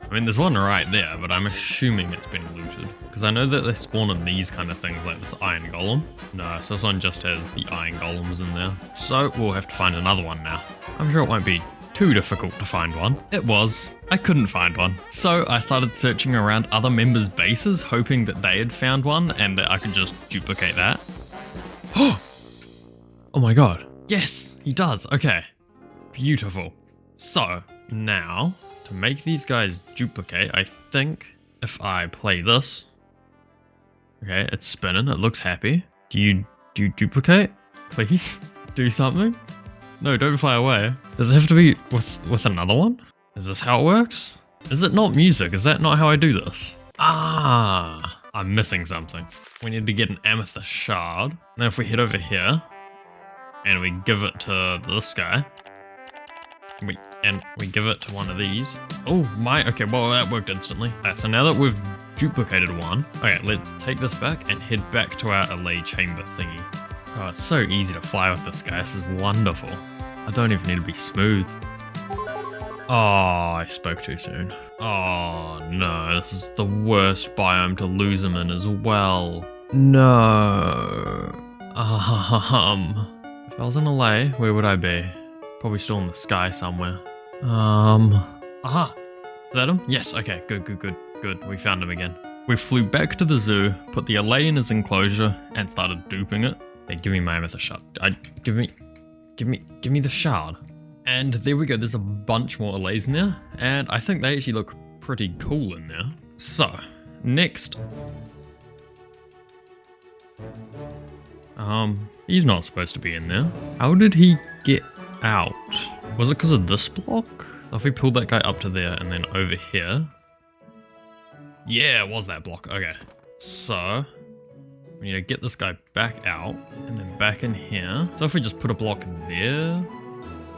Speaker 1: I mean, there's one right there, but I'm assuming it's been looted. Because I know that they spawn in these kind of things, like this iron golem. No, so this one just has the iron golems in there. So we'll have to find another one now. I'm sure it won't be too difficult to find one. It was. I couldn't find one. So I started searching around other members' bases, hoping that they had found one and that I could just duplicate that. Oh my god. Yes, he does. Okay. Beautiful. So now, to make these guys duplicate, I think if I play this. Okay, it's spinning. It looks happy. Do you duplicate? Please do something. No, don't fly away. Does it have to be with another one? Is this how it works? Is it not music? Is that not how I do this? Ah, I'm missing something. We need to get an amethyst shard. Now if we head over here and we give it to this guy, and we give it to one of these. Oh my, okay, well that worked instantly. Alright, so now that we've duplicated one, okay, let's take this back and head back to our allay chamber thingy. Oh, it's so easy to fly with this guy. This is wonderful. I don't even need to be smooth. Oh, I spoke too soon. Oh no, this is the worst biome to lose him in as well. No. If I was in LA, where would I be? Probably still in the sky somewhere. Aha! Is that him? Yes, okay, good. We found him again. We flew back to the zoo, put the allay in his enclosure, and started duping it. Hey, give me my amethyst shard. Give me the shard. And there we go, there's a bunch more allays in there, and I think they actually look pretty cool in there. So, next. He's not supposed to be in there. How did he get out? Was it because of this block? If we pulled that guy up to there and then over here. Yeah, it was that block. Okay. So, we need to get this guy back out and then back in here. So if we just put a block there,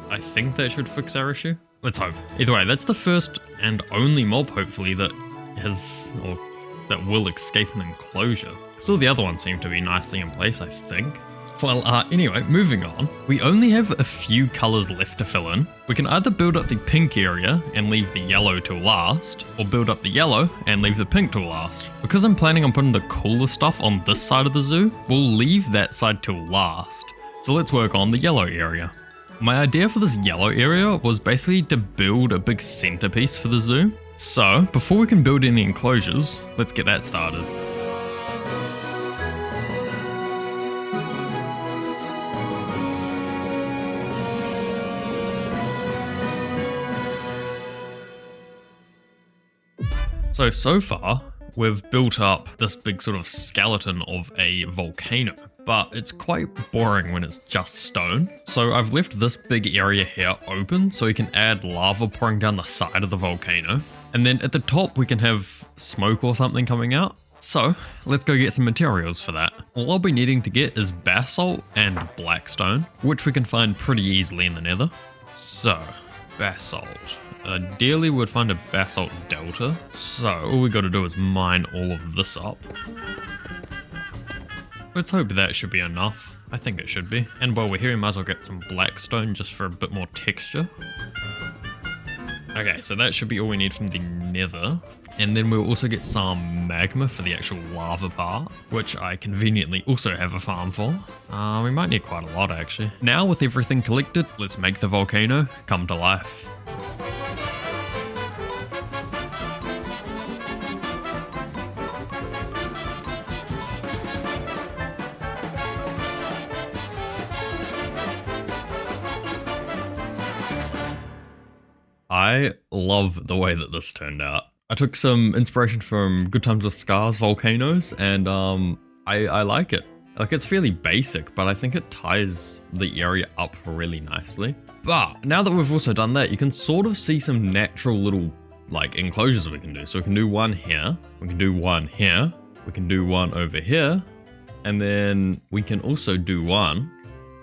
Speaker 1: I think that should fix our issue. Let's hope. Either way, that's the first and only mob, hopefully, that has, or that will escape an enclosure. So all the other ones seem to be nicely in place, I think. Well, anyway, moving on. We only have a few colors left to fill in. We can either build up the pink area and leave the yellow till last, or build up the yellow and leave the pink till last. Because I'm planning on putting the cooler stuff on this side of the zoo, we'll leave that side till last. So let's work on the yellow area. My idea for this yellow area was basically to build a big centerpiece for the zoo. So, before we can build any enclosures, let's get that started. So far, we've built up this big sort of skeleton of a volcano, but it's quite boring when it's just stone. So I've left this big area here open so we can add lava pouring down the side of the volcano. And then at the top, we can have smoke or something coming out. So let's go get some materials for that. All I'll be needing to get is basalt and blackstone, which we can find pretty easily in the nether. So, basalt. Ideally, we'd find a basalt delta, so all we gotta do is mine all of this up. Let's hope that should be enough. I think it should be. And while we're here, we might as well get some blackstone just for a bit more texture. Okay, so that should be all we need from the nether. And then we'll also get some magma for the actual lava part, which I conveniently also have a farm for. We might need quite a lot actually. Now with everything collected, let's make the volcano come to life. I love the way that this turned out. I took some inspiration from Good Times with Scars volcanoes, and I like it. Like, it's fairly basic, but I think it ties the area up really nicely. But now that we've also done that, you can sort of see some natural little like enclosures we can do. So we can do one here, we can do one here, we can do one over here, and then we can also do one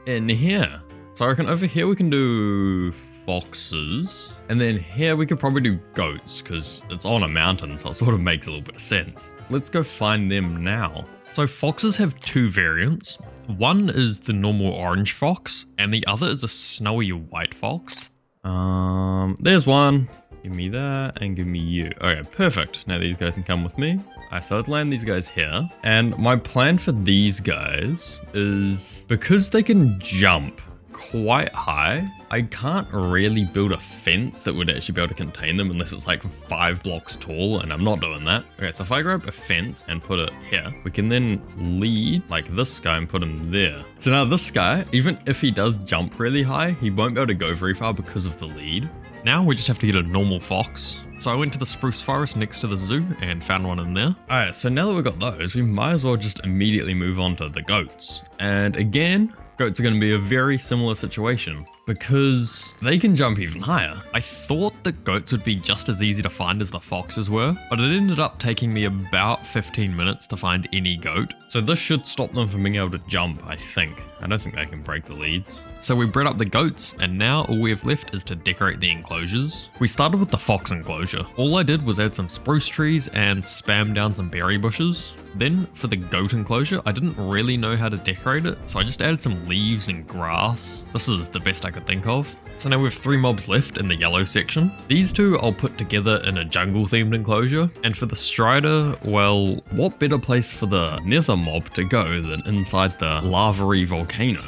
Speaker 1: in here. So I reckon over here we can do foxes, and then here we could probably do goats because it's on a mountain, so it sort of makes a little bit of sense. Let's go find them now. So foxes have two variants. One is the normal orange fox, and the other is a snowy white fox. There's one. Give me that, and give me you. Okay, perfect. Now these guys can come with me. Alright, so let's land these guys here. And my plan for these guys is, because they can jump quite high, I can't really build a fence that would actually be able to contain them unless it's like 5 blocks tall, and I'm not doing that. Okay, so if I grab a fence and put it here, we can then lead like this guy and put him there. So now this guy, even if he does jump really high, he won't be able to go very far because of the lead. Now we just have to get a normal fox. So I went to the spruce forest next to the zoo and found one in there. Alright, so now that we've got those, we might as well just immediately move on to the goats. And again, goats are going to be a very similar situation because they can jump even higher. I thought that goats would be just as easy to find as the foxes were, but it ended up taking me about 15 minutes to find any goat. So this should stop them from being able to jump, I think. I don't think they can break the leads. So we bred up the goats, and now all we have left is to decorate the enclosures. We started with the fox enclosure. All I did was add some spruce trees and spam down some berry bushes. Then for the goat enclosure, I didn't really know how to decorate it, so I just added some leaves and grass. This is the best I could think of. So now we have 3 mobs left in the yellow section. These 2 I'll put together in a jungle themed enclosure. And for the strider, well, what better place for the nether mob to go than inside the lava-y volcano?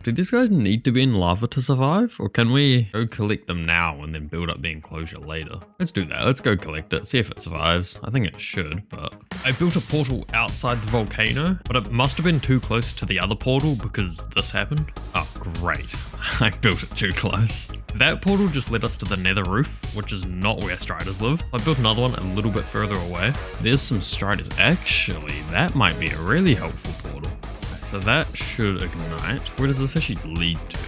Speaker 1: Do these guys need to be in lava to survive? Or can we go collect them now and then build up the enclosure later? Let's do that. Let's go collect it, see if it survives. I think it should, but... I built a portal outside the volcano, but it must have been too close to the other portal because this happened. Oh, great. I built it too close. That portal just led us to the nether roof, which is not where striders live. I built another one a little bit further away. There's some striders. Actually, that might be a really helpful portal. So that should ignite. Where does this actually lead to?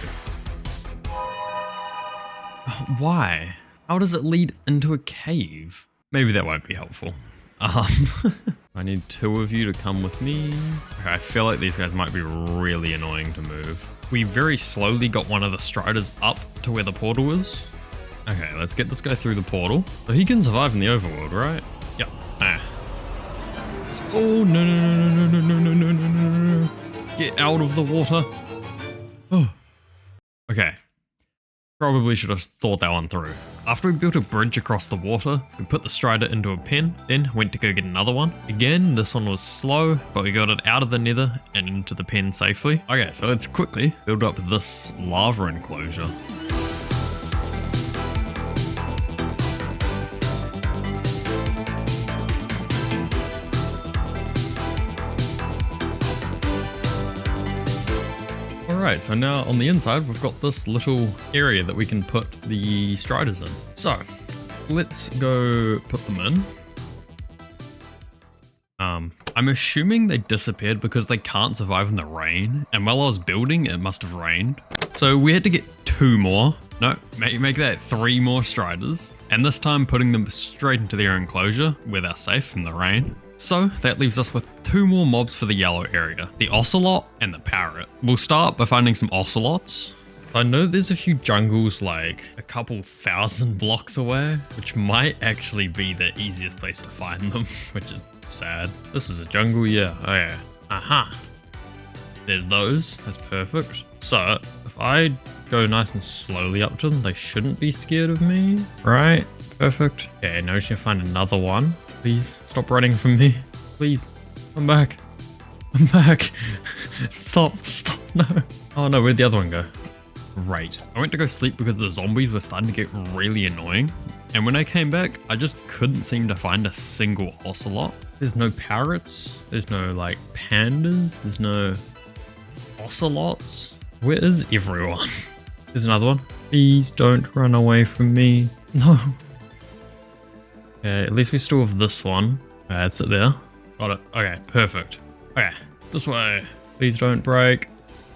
Speaker 1: Why? How does it lead into a cave? Maybe that won't be helpful. I need 2 of you to come with me. Okay, I feel like these guys might be really annoying to move. We very slowly got one of the striders up to where the portal is. Okay, let's get this guy through the portal. So he can survive in the overworld, right? Yep. Oh, no, no, no, no, no, no, no, no, no, no. Get out of the water. Oh. Okay. Probably should have thought that one through. After we built a bridge across the water, we put the strider into a pen, then went to go get another one. Again, this one was slow, but we got it out of the nether and into the pen safely. Okay, so let's quickly build up this lava enclosure. Alright, so now on the inside we've got this little area that we can put the striders in. So, let's go put them in. I'm assuming they disappeared because they can't survive in the rain, and while I was building it must have rained. So we had to get 2 more, no, make that 3 more striders, and this time putting them straight into their enclosure where they're safe from the rain. So that leaves us with 2 more mobs for the yellow area, the ocelot and the parrot. We'll start by finding some ocelots. I know there's a few jungles like a couple 1,000 blocks away, which might actually be the easiest place to find them, which is sad. This is a jungle, yeah, okay. Aha. There's those, that's perfect. So if I go nice and slowly up to them, they shouldn't be scared of me, right? Perfect. Okay, now we should find another one. Please, stop running from me. Please, come back. I'm back. Stop, no. Oh no, where'd the other one go? Great. I went to go sleep because the zombies were starting to get really annoying. And when I came back, I just couldn't seem to find a single ocelot. There's no parrots. There's no like pandas. There's no ocelots. Where is everyone? There's another one. Please don't run away from me. No. Okay, at least we still have this one. That's it there. Got it. Okay, perfect. Okay, this way. Please don't break.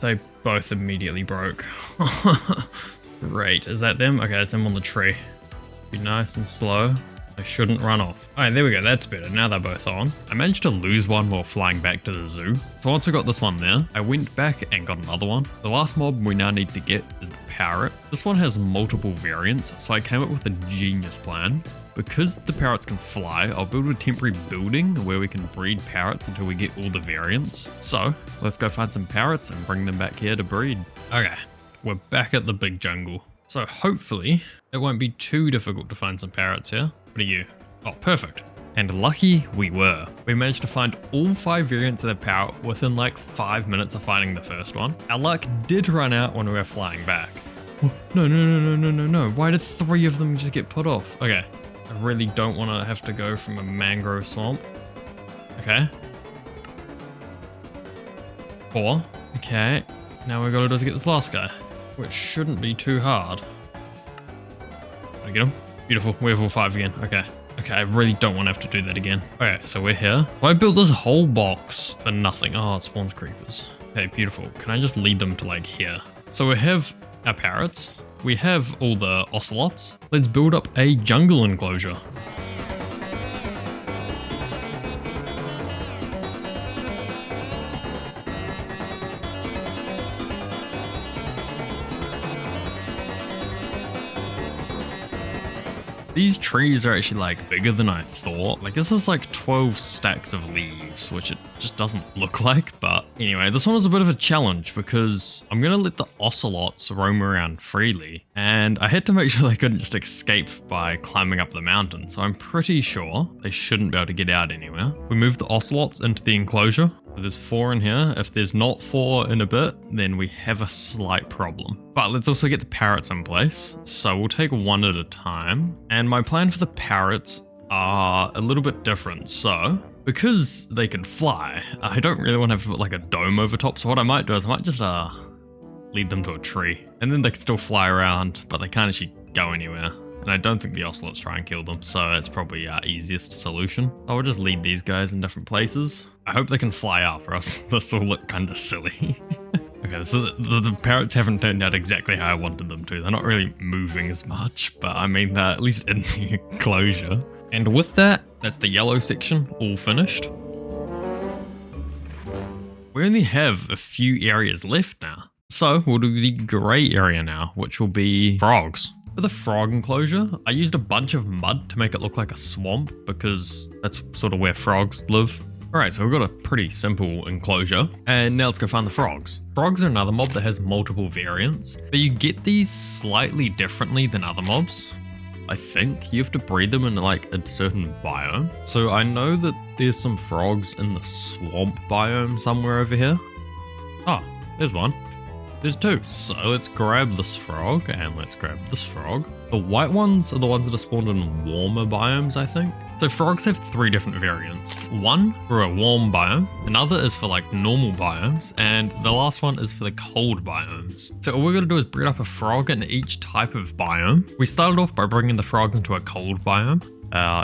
Speaker 1: They both immediately broke. Great. Is that them? Okay, that's them on the tree. Be nice and slow. They shouldn't run off. Alright, there we go. That's better. Now they're both on. I managed to lose one while flying back to the zoo. So once we got this one there, I went back and got another one. The last mob we now need to get is the parrot. This one has multiple variants, so I came up with a genius plan. Because the parrots can fly, I'll build a temporary building where we can breed parrots until we get all the variants. So, let's go find some parrots and bring them back here to breed. Okay, we're back at the big jungle. So hopefully, it won't be too difficult to find some parrots here. What are you? Oh, perfect. And lucky we were. We managed to find all 5 variants of the parrot within like 5 minutes of finding the first one. Our luck did run out when we were flying back. Oh, no. Why did 3 of them just get put off? Okay. I really don't want to have to go from a mangrove swamp. Okay. 4. Okay. Now we gotta do to get this last guy, which shouldn't be too hard. Did I get him? Beautiful. We have all 5 again. Okay. Okay, I really don't want to have to do that again. Okay, so we're here. If I built this whole box for nothing. Oh, it spawns creepers. Okay, beautiful. Can I just lead them to like here? So we have our parrots. We have all the ocelots. Let's build up a jungle enclosure. These trees are actually like bigger than I thought. Like this is like 12 stacks of leaves, which it just doesn't look like. But anyway, this one was a bit of a challenge because I'm going to let the ocelots roam around freely. And I had to make sure they couldn't just escape by climbing up the mountain. So I'm pretty sure they shouldn't be able to get out anywhere. We moved the ocelots into the enclosure. There's 4 in here. If there's not 4 in a bit, then we have a slight problem. But let's also get the parrots in place. So we'll take one at a time. And my plan for the parrots are a little bit different. So because they can fly, I don't really want to have to put like a dome over top. So what I might do is I might just lead them to a tree. And then they can still fly around, but they can't actually go anywhere. And I don't think the ocelots try and kill them, so that's probably our easiest solution. I will just lead these guys in different places. I hope they can fly up, or else this will look kind of silly. Okay, so the parrots haven't turned out exactly how I wanted them to. They're not really moving as much, but I mean, they're at least in the enclosure. And with that, that's the yellow section all finished. We only have a few areas left now. So we'll do the grey area now, which will be frogs. For the frog enclosure, I used a bunch of mud to make it look like a swamp because that's sort of where frogs live. Alright, so we've got a pretty simple enclosure, and now let's go find the frogs. Frogs are another mob that has multiple variants, but you get these slightly differently than other mobs. I think you have to breed them in like a certain biome. So I know that there's some frogs in the swamp biome somewhere over here. Oh, there's one. There's two. So let's grab this frog and let's grab this frog. The white ones are the ones that are spawned in warmer biomes, I think. So frogs have 3 different variants. One for a warm biome, another is for like normal biomes, and the last one is for the cold biomes. So all we're gonna do is breed up a frog in each type of biome. We started off by bringing the frog into a cold biome.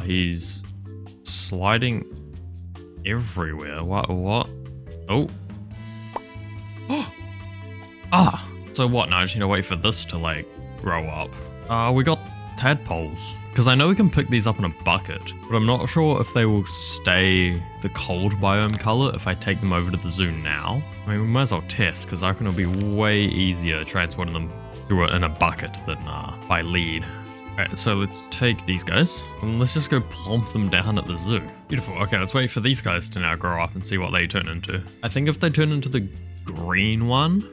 Speaker 1: He's sliding everywhere. What? Oh. Ah, so what? Now I just need to wait for this to like grow up. We got tadpoles, because I know we can pick these up in a bucket, but I'm not sure if they will stay the cold biome color if I take them over to the zoo now. I mean, we might as well test, because I reckon it'll be way easier transporting them through in a bucket than by lead. Alright, so let's take these guys, and let's just go plump them down at the zoo. Beautiful. Okay, let's wait for these guys to now grow up and see what they turn into. I think if they turn into the green one,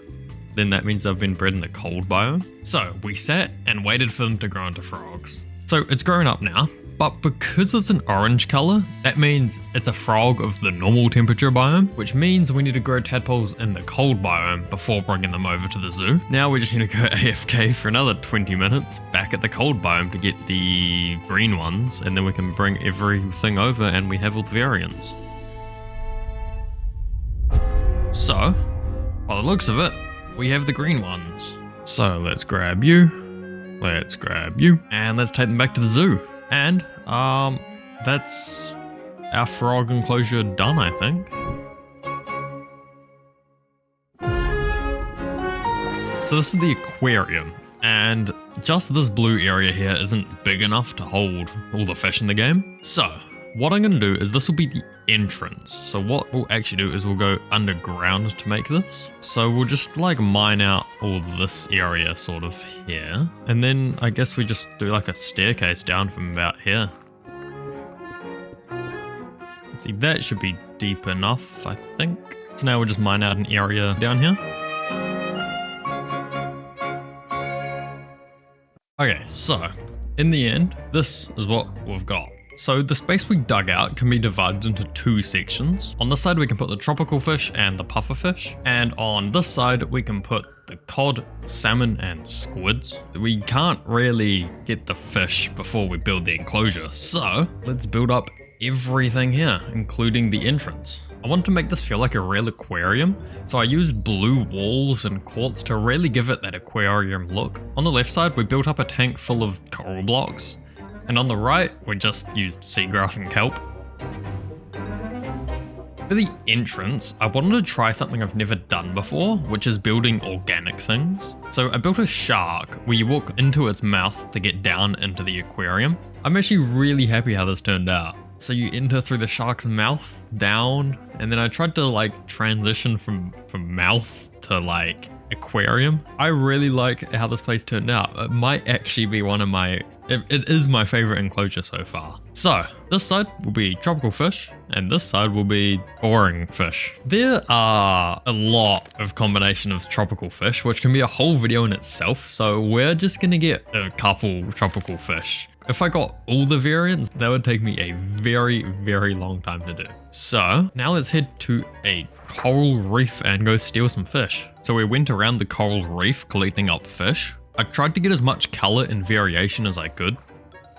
Speaker 1: then that means they've been bred in the cold biome. So we sat and waited for them to grow into frogs. So it's grown up now, but because it's an orange color, that means it's a frog of the normal temperature biome, which means we need to grow tadpoles in the cold biome before bringing them over to the zoo. Now we just need to go AFK for another 20 minutes back at the cold biome to get the green ones, and then we can bring everything over and we have all the variants. So, by the looks of it, we have the green ones. So let's grab you, and let's take them back to the zoo. And that's our frog enclosure done, I think. So this is the aquarium, and just this blue area here isn't big enough to hold all the fish in the game. So what I'm going to do is this will be the entrance. So what we'll actually do is we'll go underground to make this. So we'll just like mine out all of this area sort of here. And then I guess we just do like a staircase down from about here. Let's see, that should be deep enough, I think. So now we'll just mine out an area down here. Okay, so in the end, this is what we've got. So the space we dug out can be divided into 2 sections. On this side we can put the tropical fish and the puffer fish, and on this side we can put the cod, salmon and squids. We can't really get the fish before we build the enclosure, so let's build up everything here, including the entrance. I want to make this feel like a real aquarium, so I used blue walls and quartz to really give it that aquarium look. On the left side we built up a tank full of coral blocks, and on the right, we just used seagrass and kelp. For the entrance, I wanted to try something I've never done before, which is building organic things. So I built a shark where you walk into its mouth to get down into the aquarium. I'm actually really happy how this turned out. So you enter through the shark's mouth, down, and then I tried to like transition from mouth to like aquarium. I really like how this place turned out. It might actually be one of my It is my favorite enclosure so far. So this side will be tropical fish and this side will be boring fish. There are a lot of combination of tropical fish, which can be a whole video in itself. So we're just gonna get a couple tropical fish. If I got all the variants, that would take me a very, very long time to do. So now let's head to a coral reef and go steal some fish. So we went around the coral reef collecting up fish. I tried to get as much color and variation as I could.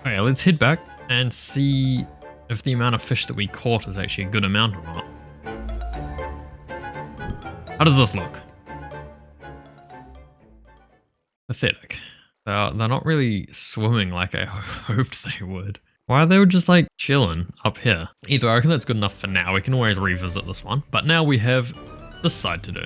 Speaker 1: Okay, let's head back and see if the amount of fish that we caught is actually a good amount or not. How does this look? Pathetic. They're not really swimming like I hoped they would. Why are they just like chilling up here? Either I reckon that's good enough for now. We can always revisit this one. But now we have this side to do.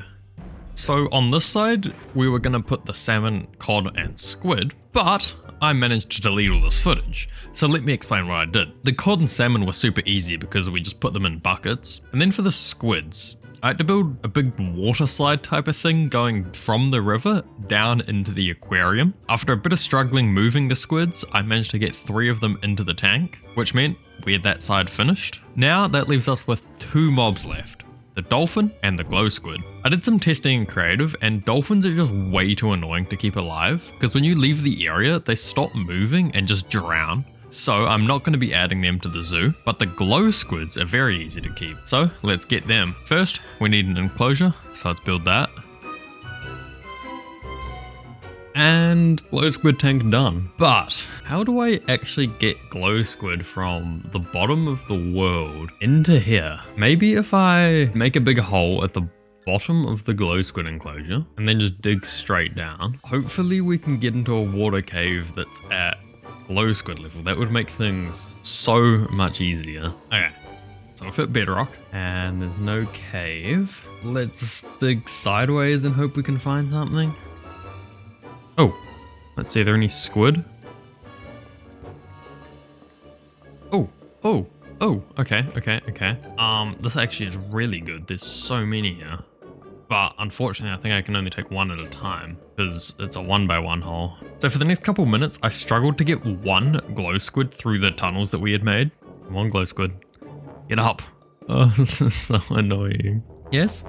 Speaker 1: So on this side, we were going to put the salmon, cod and squid, but I managed to delete all this footage. So let me explain what I did. The cod and salmon were super easy because we just put them in buckets. And then for the squids, I had to build a big water slide type of thing going from the river down into the aquarium. After a bit of struggling moving the squids, I managed to get 3 of them into the tank, which meant we had that side finished. Now that leaves us with 2 mobs left, the dolphin and the glow squid. I did some testing in creative, and dolphins are just way too annoying to keep alive, because when you leave the area, they stop moving and just drown. So I'm not going to be adding them to the zoo, but the glow squids are very easy to keep. So let's get them. First, we need an enclosure, so let's build that. And glow squid tank done. But how do I actually get glow squid from the bottom of the world into here? Maybe if I make a big hole at the bottom of the glow squid enclosure and then just dig straight down. Hopefully we can get into a water cave that's at glow squid level. That would make things so much easier. Okay, so I've hit bedrock and there's no cave. Let's dig sideways and hope we can find something. Oh, let's see, are there any squid? Oh, okay. This actually is really good. There's so many here. But unfortunately, I think I can only take 1 at a time because it's a 1x1 hole. So for the next couple minutes, I struggled to get 1 glow squid through the tunnels that we had made. Come on, glow squid. Get up. Oh, this is so annoying. Yes.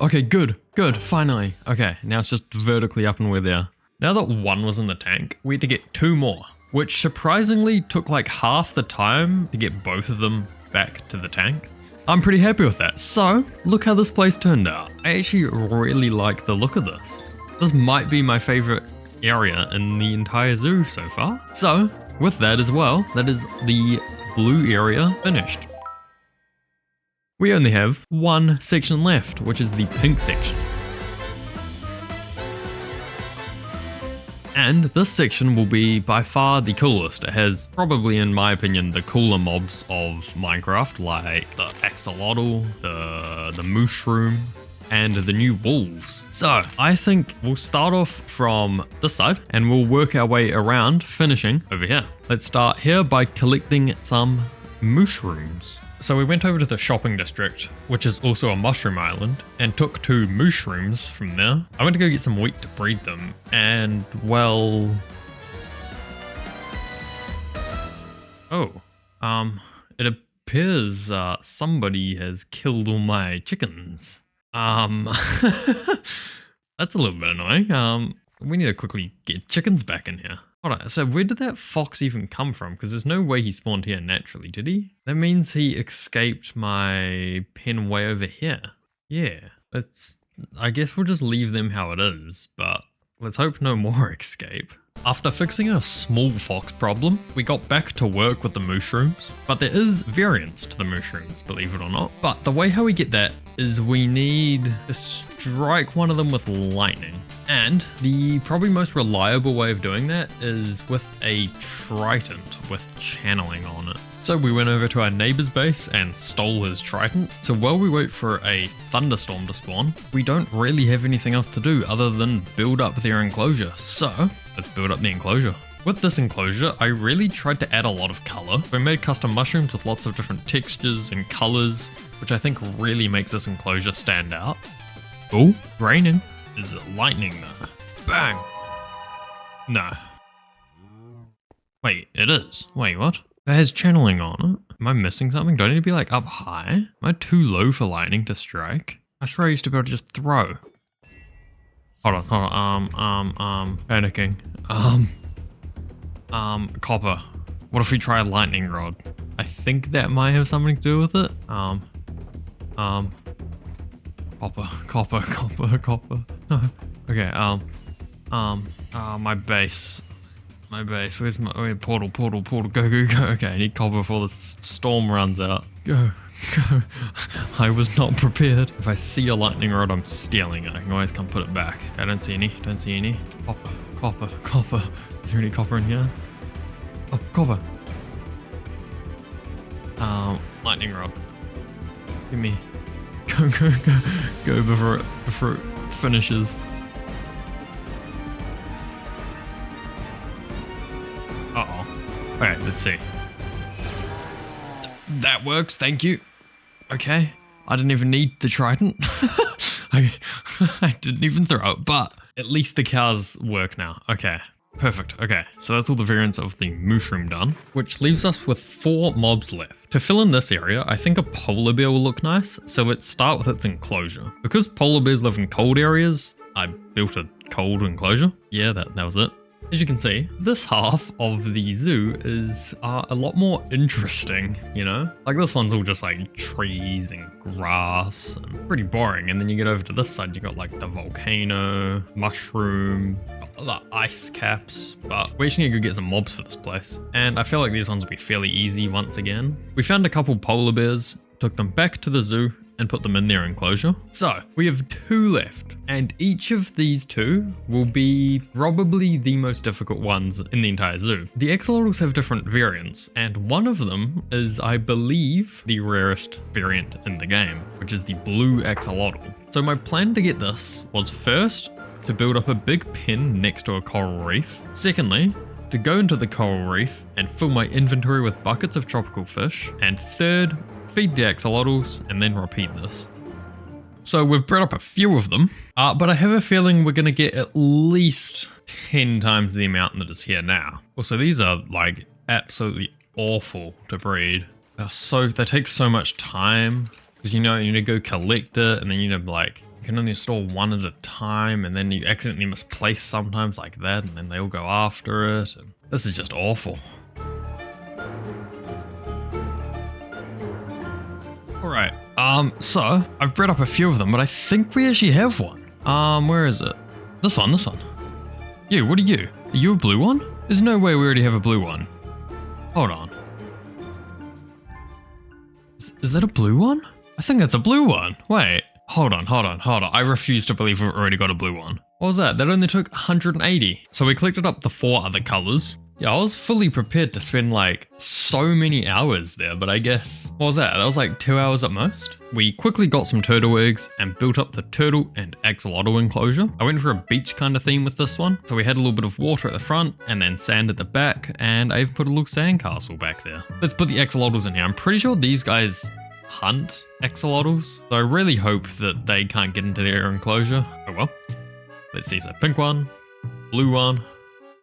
Speaker 1: Okay, good. Finally. Okay, now it's just vertically up and we're there. Now that 1 was in the tank, we had to get 2 more, which surprisingly took like half the time to get both of them back to the tank. I'm pretty happy with that. So, look how this place turned out. I actually really like the look of this. This might be my favorite area in the entire zoo so far. So, with that as well, that is the blue area finished. We only have 1 section left, which is the pink section. And this section will be by far the coolest. It has probably, in my opinion, the cooler mobs of Minecraft, like the axolotl, the mushroom, and the new wolves. So I think we'll start off from this side and we'll work our way around, finishing over here. Let's start here by collecting some mushrooms. So we went over to the shopping district, which is also a mushroom island, and took 2 mushrooms from there. I went to go get some wheat to breed them, and well... it appears somebody has killed all my chickens. That's a little bit annoying. We need to quickly get chickens back in here. Hold on, so where did that fox even come from? Because there's no way he spawned here naturally, did he? That means he escaped my pen way over here. Yeah, I guess we'll just leave them how it is, but let's hope no more escape. After fixing a small fox problem, we got back to work with the mushrooms, but there is variance to the mushrooms, believe it or not. But the way how we get that is we need to strike one of them with lightning. And the probably most reliable way of doing that is with a trident with channeling on it. So we went over to our neighbor's base and stole his trident. So while we wait for a thunderstorm to spawn, we don't really have anything else to do other than build up their enclosure. So let's build up the enclosure. With this enclosure, I really tried to add a lot of color. We made custom mushrooms with lots of different textures and colors, which I think really makes this enclosure stand out. Oh, raining. Is it lightning though? Bang! No. Wait, it is. Wait, what? It has channeling on it. Am I missing something? Do I need to be like up high? Am I too low for lightning to strike? I swear I used to be able to just throw. Hold on. Panicking. Copper. What if we try a lightning rod? I think that might have something to do with it. Copper. No. Okay, my base. Where's my portal? Go. Okay, I need copper before the storm runs out. Go. I was not prepared. If I see a lightning rod, I'm stealing it. I can always come put it back. I don't see any. Copper. Is there any copper in here? Oh, copper. Lightning rod. Give me. Go before it finishes. Alright, let's see. That works, thank you. Okay. I didn't even need the trident. I didn't even throw it, but at least the cows work now. Okay, perfect. Okay, so that's all the variants of the mushroom done, which leaves us with 4 mobs left. To fill in this area, I think a polar bear will look nice, so let's start with its enclosure. Because polar bears live in cold areas, I built a cold enclosure. Yeah, that was it. As you can see, this half of the zoo is a lot more interesting, you know? Like this one's all just like trees and grass and pretty boring. And then you get over to this side, you got like the volcano, mushroom, the ice caps, but we actually need to go get some mobs for this place. And I feel like these ones will be fairly easy once again. We found a couple polar bears, took them back to the zoo and put them in their enclosure. So we have 2 left, and each of these 2 will be probably the most difficult ones in the entire zoo. The axolotls have different variants, and one of them is, I believe, the rarest variant in the game, which is the blue axolotl. So my plan to get this was first to build up a big pen next to a coral reef. Secondly, to go into the coral reef and fill my inventory with buckets of tropical fish. And third, feed the axolotls and then repeat this. So we've brought up a few of them, but I have a feeling we're going to get at least 10 times the amount that is here now. Also, these are like absolutely awful to breed. They take so much time because you need to go collect it, and then you can only store one at a time, and then you accidentally misplace sometimes like that, and then they all go after it. And this is just awful. Alright, so I've bred up a few of them, but I think we actually have one. Where is it? This one. You, what are you? Are you a blue one? There's no way we already have a blue one. Hold on. Is that a blue one? I think that's a blue one. Wait, hold on. I refuse to believe we've already got a blue one. What was that? That only took 180. So we collected up the 4 other colors. Yeah, I was fully prepared to spend like so many hours there, but I guess, what was that? That was like 2 hours at most. We quickly got some turtle eggs and built up the turtle and axolotl enclosure. I went for a beach kind of theme with this one. So we had a little bit of water at the front and then sand at the back, and I even put a little sandcastle back there. Let's put the axolotls in here. I'm pretty sure these guys hunt axolotls, so I really hope that they can't get into their enclosure. Oh well. Let's see, so pink one, blue one,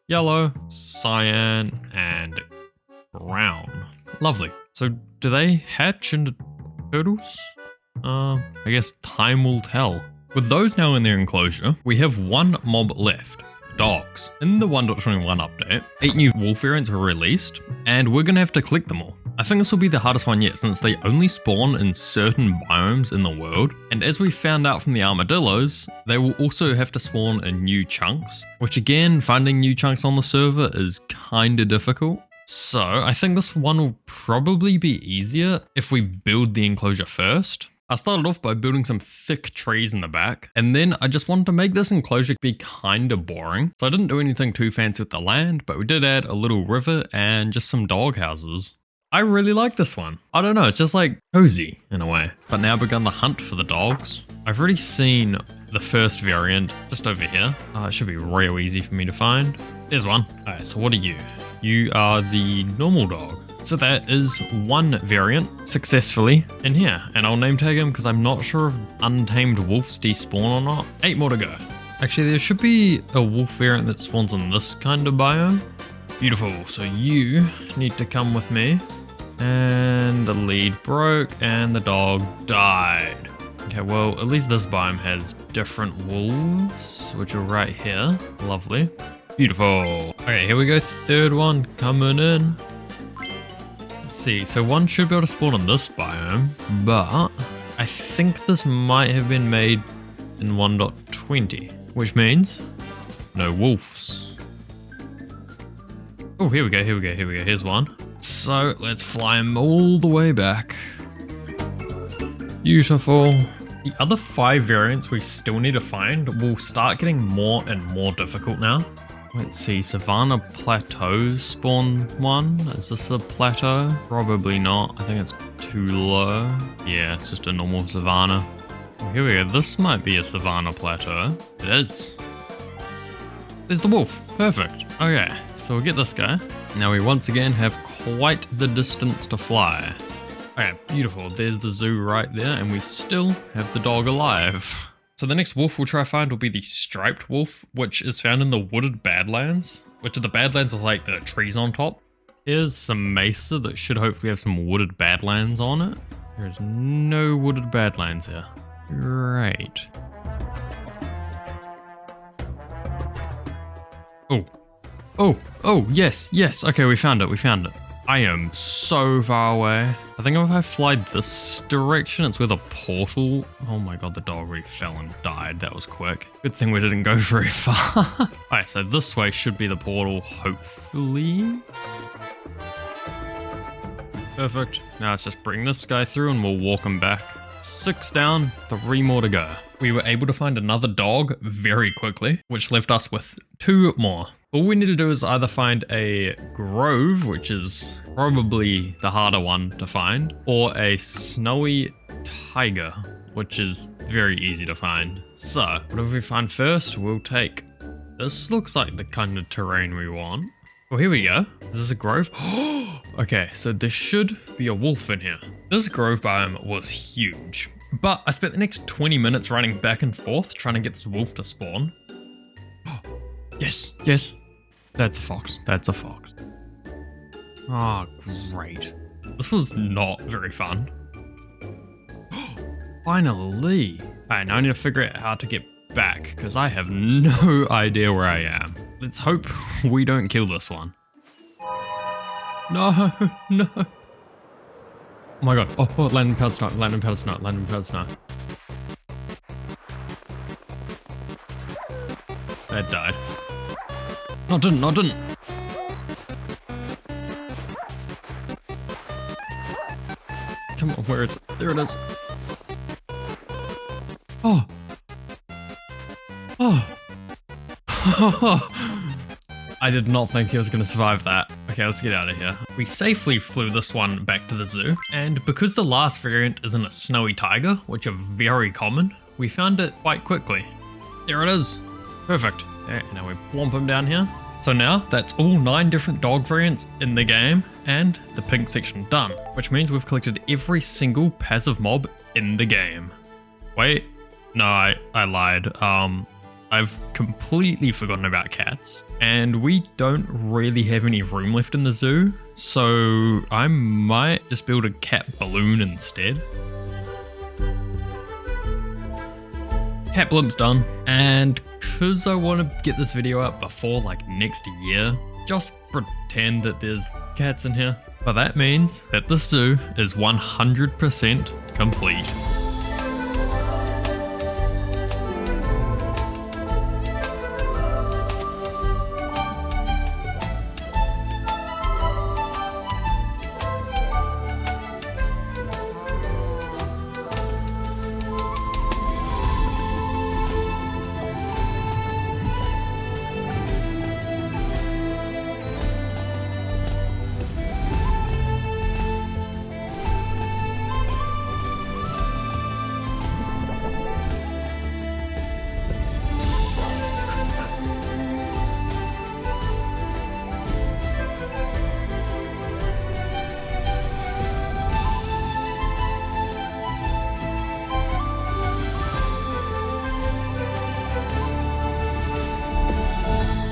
Speaker 1: yellow, cyan, and brown. Lovely. So do they hatch into turtles? I guess time will tell. With those now in their enclosure, we have 1 mob left. Dogs. In the 1.21 update, 8 new wolf variants were released, and we're gonna have to collect them all. I think this will be the hardest one yet, since they only spawn in certain biomes in the world, and as we found out from the armadillos, they will also have to spawn in new chunks, which again, finding new chunks on the server is kinda difficult. So I think this one will probably be easier if we build the enclosure first. I started off by building some thick trees in the back, and then I just wanted to make this enclosure be kinda boring. So I didn't do anything too fancy with the land, but we did add a little river and just some dog houses. I really like this one. I don't know, it's just like cozy in a way. But now I've begun the hunt for the dogs. I've already seen the first variant just over here. It should be real easy for me to find. There's one. Alright, so what are you? You are the normal dog. So that is 1 variant successfully in here, and I'll name tag him because I'm not sure if untamed wolves despawn or not. 8 more to go. Actually, there should be a wolf variant that spawns in this kind of biome. Beautiful, so you need to come with me. And the lead broke and the dog died. Okay, well, at least this biome has different wolves, which are right here. Lovely. Beautiful. Okay, here we go, 3rd one coming in. Let's see, so 1 should be able to spawn in this biome, but I think this might have been made in 1.20, which means no wolves. Oh, here we go. Here's one. So let's fly him all the way back. Beautiful. The other 5 variants we still need to find will start getting more and more difficult now. Let's see, Savannah Plateaus spawn 1. Is this a plateau? Probably not. I think it's too low. Yeah, it's just a normal Savannah. Oh, here we go. This might be a Savannah Plateau. It is. There's the wolf. Perfect. Okay, so we'll get this guy. Now we once again have quite the distance to fly. Okay, beautiful. There's the zoo right there, and we still have the dog alive. So the next wolf we'll try to find will be the striped wolf, which is found in the wooded badlands, which are the badlands with like the trees on top. Here's some mesa that should hopefully have some wooded badlands on it. There's no wooded badlands here. Great. Oh, yes, okay, we found it. I am so far away. I think if I fly this direction, it's where the portal... Oh my god, the dog already fell and died. That was quick. Good thing we didn't go very far. Alright, so this way should be the portal, hopefully. Perfect. Now let's just bring this guy through and we'll walk him back. 6 down, 3 more to go. We were able to find another dog very quickly, which left us with 2 more. All we need to do is either find a grove, which is probably the harder one to find, or a snowy tiger, which is very easy to find. So, whatever we find first, we'll take. This looks like the kind of terrain we want. Oh, here we go. Is this a grove? Okay, so there should be a wolf in here. This grove biome was huge, but I spent the next 20 minutes running back and forth trying to get this wolf to spawn. Yes. That's a fox. Oh, great. This was not very fun. Finally. Alright, now I need to figure out how to get back, because I have no idea where I am. Let's hope we don't kill this one. No. Oh my god. Oh, landing powder snow. That died. No, didn't. Come on, where is it? There it is. Oh. I did not think he was going to survive that. Okay, let's get out of here. We safely flew this one back to the zoo, and because the last variant isn't a snowy tiger, which are very common, we found it quite quickly. There it is. Perfect. There, now we plomp him down here. So now that's all 9 different dog variants in the game and the pink section done, which means we've collected every single passive mob in the game. Wait, no, I lied. I've completely forgotten about cats, and we don't really have any room left in the zoo, so I might just build a cat balloon instead. Cat blimp's done, and because I want to get this video up before like next year, just pretend that there's cats in here. But that means that the zoo is 100% complete.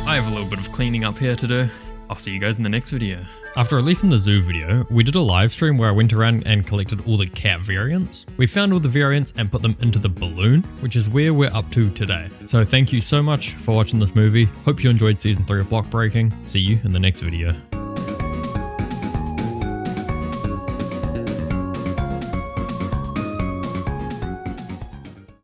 Speaker 1: I have a little bit of cleaning up here to do. I'll see you guys in the next video. After releasing the zoo video, we did a live stream where I went around and collected all the cat variants. We found all the variants and put them into the balloon, which is where we're up to today. So thank you so much for watching this movie. Hope you enjoyed season 3 of Block Breaking. See you in the next video.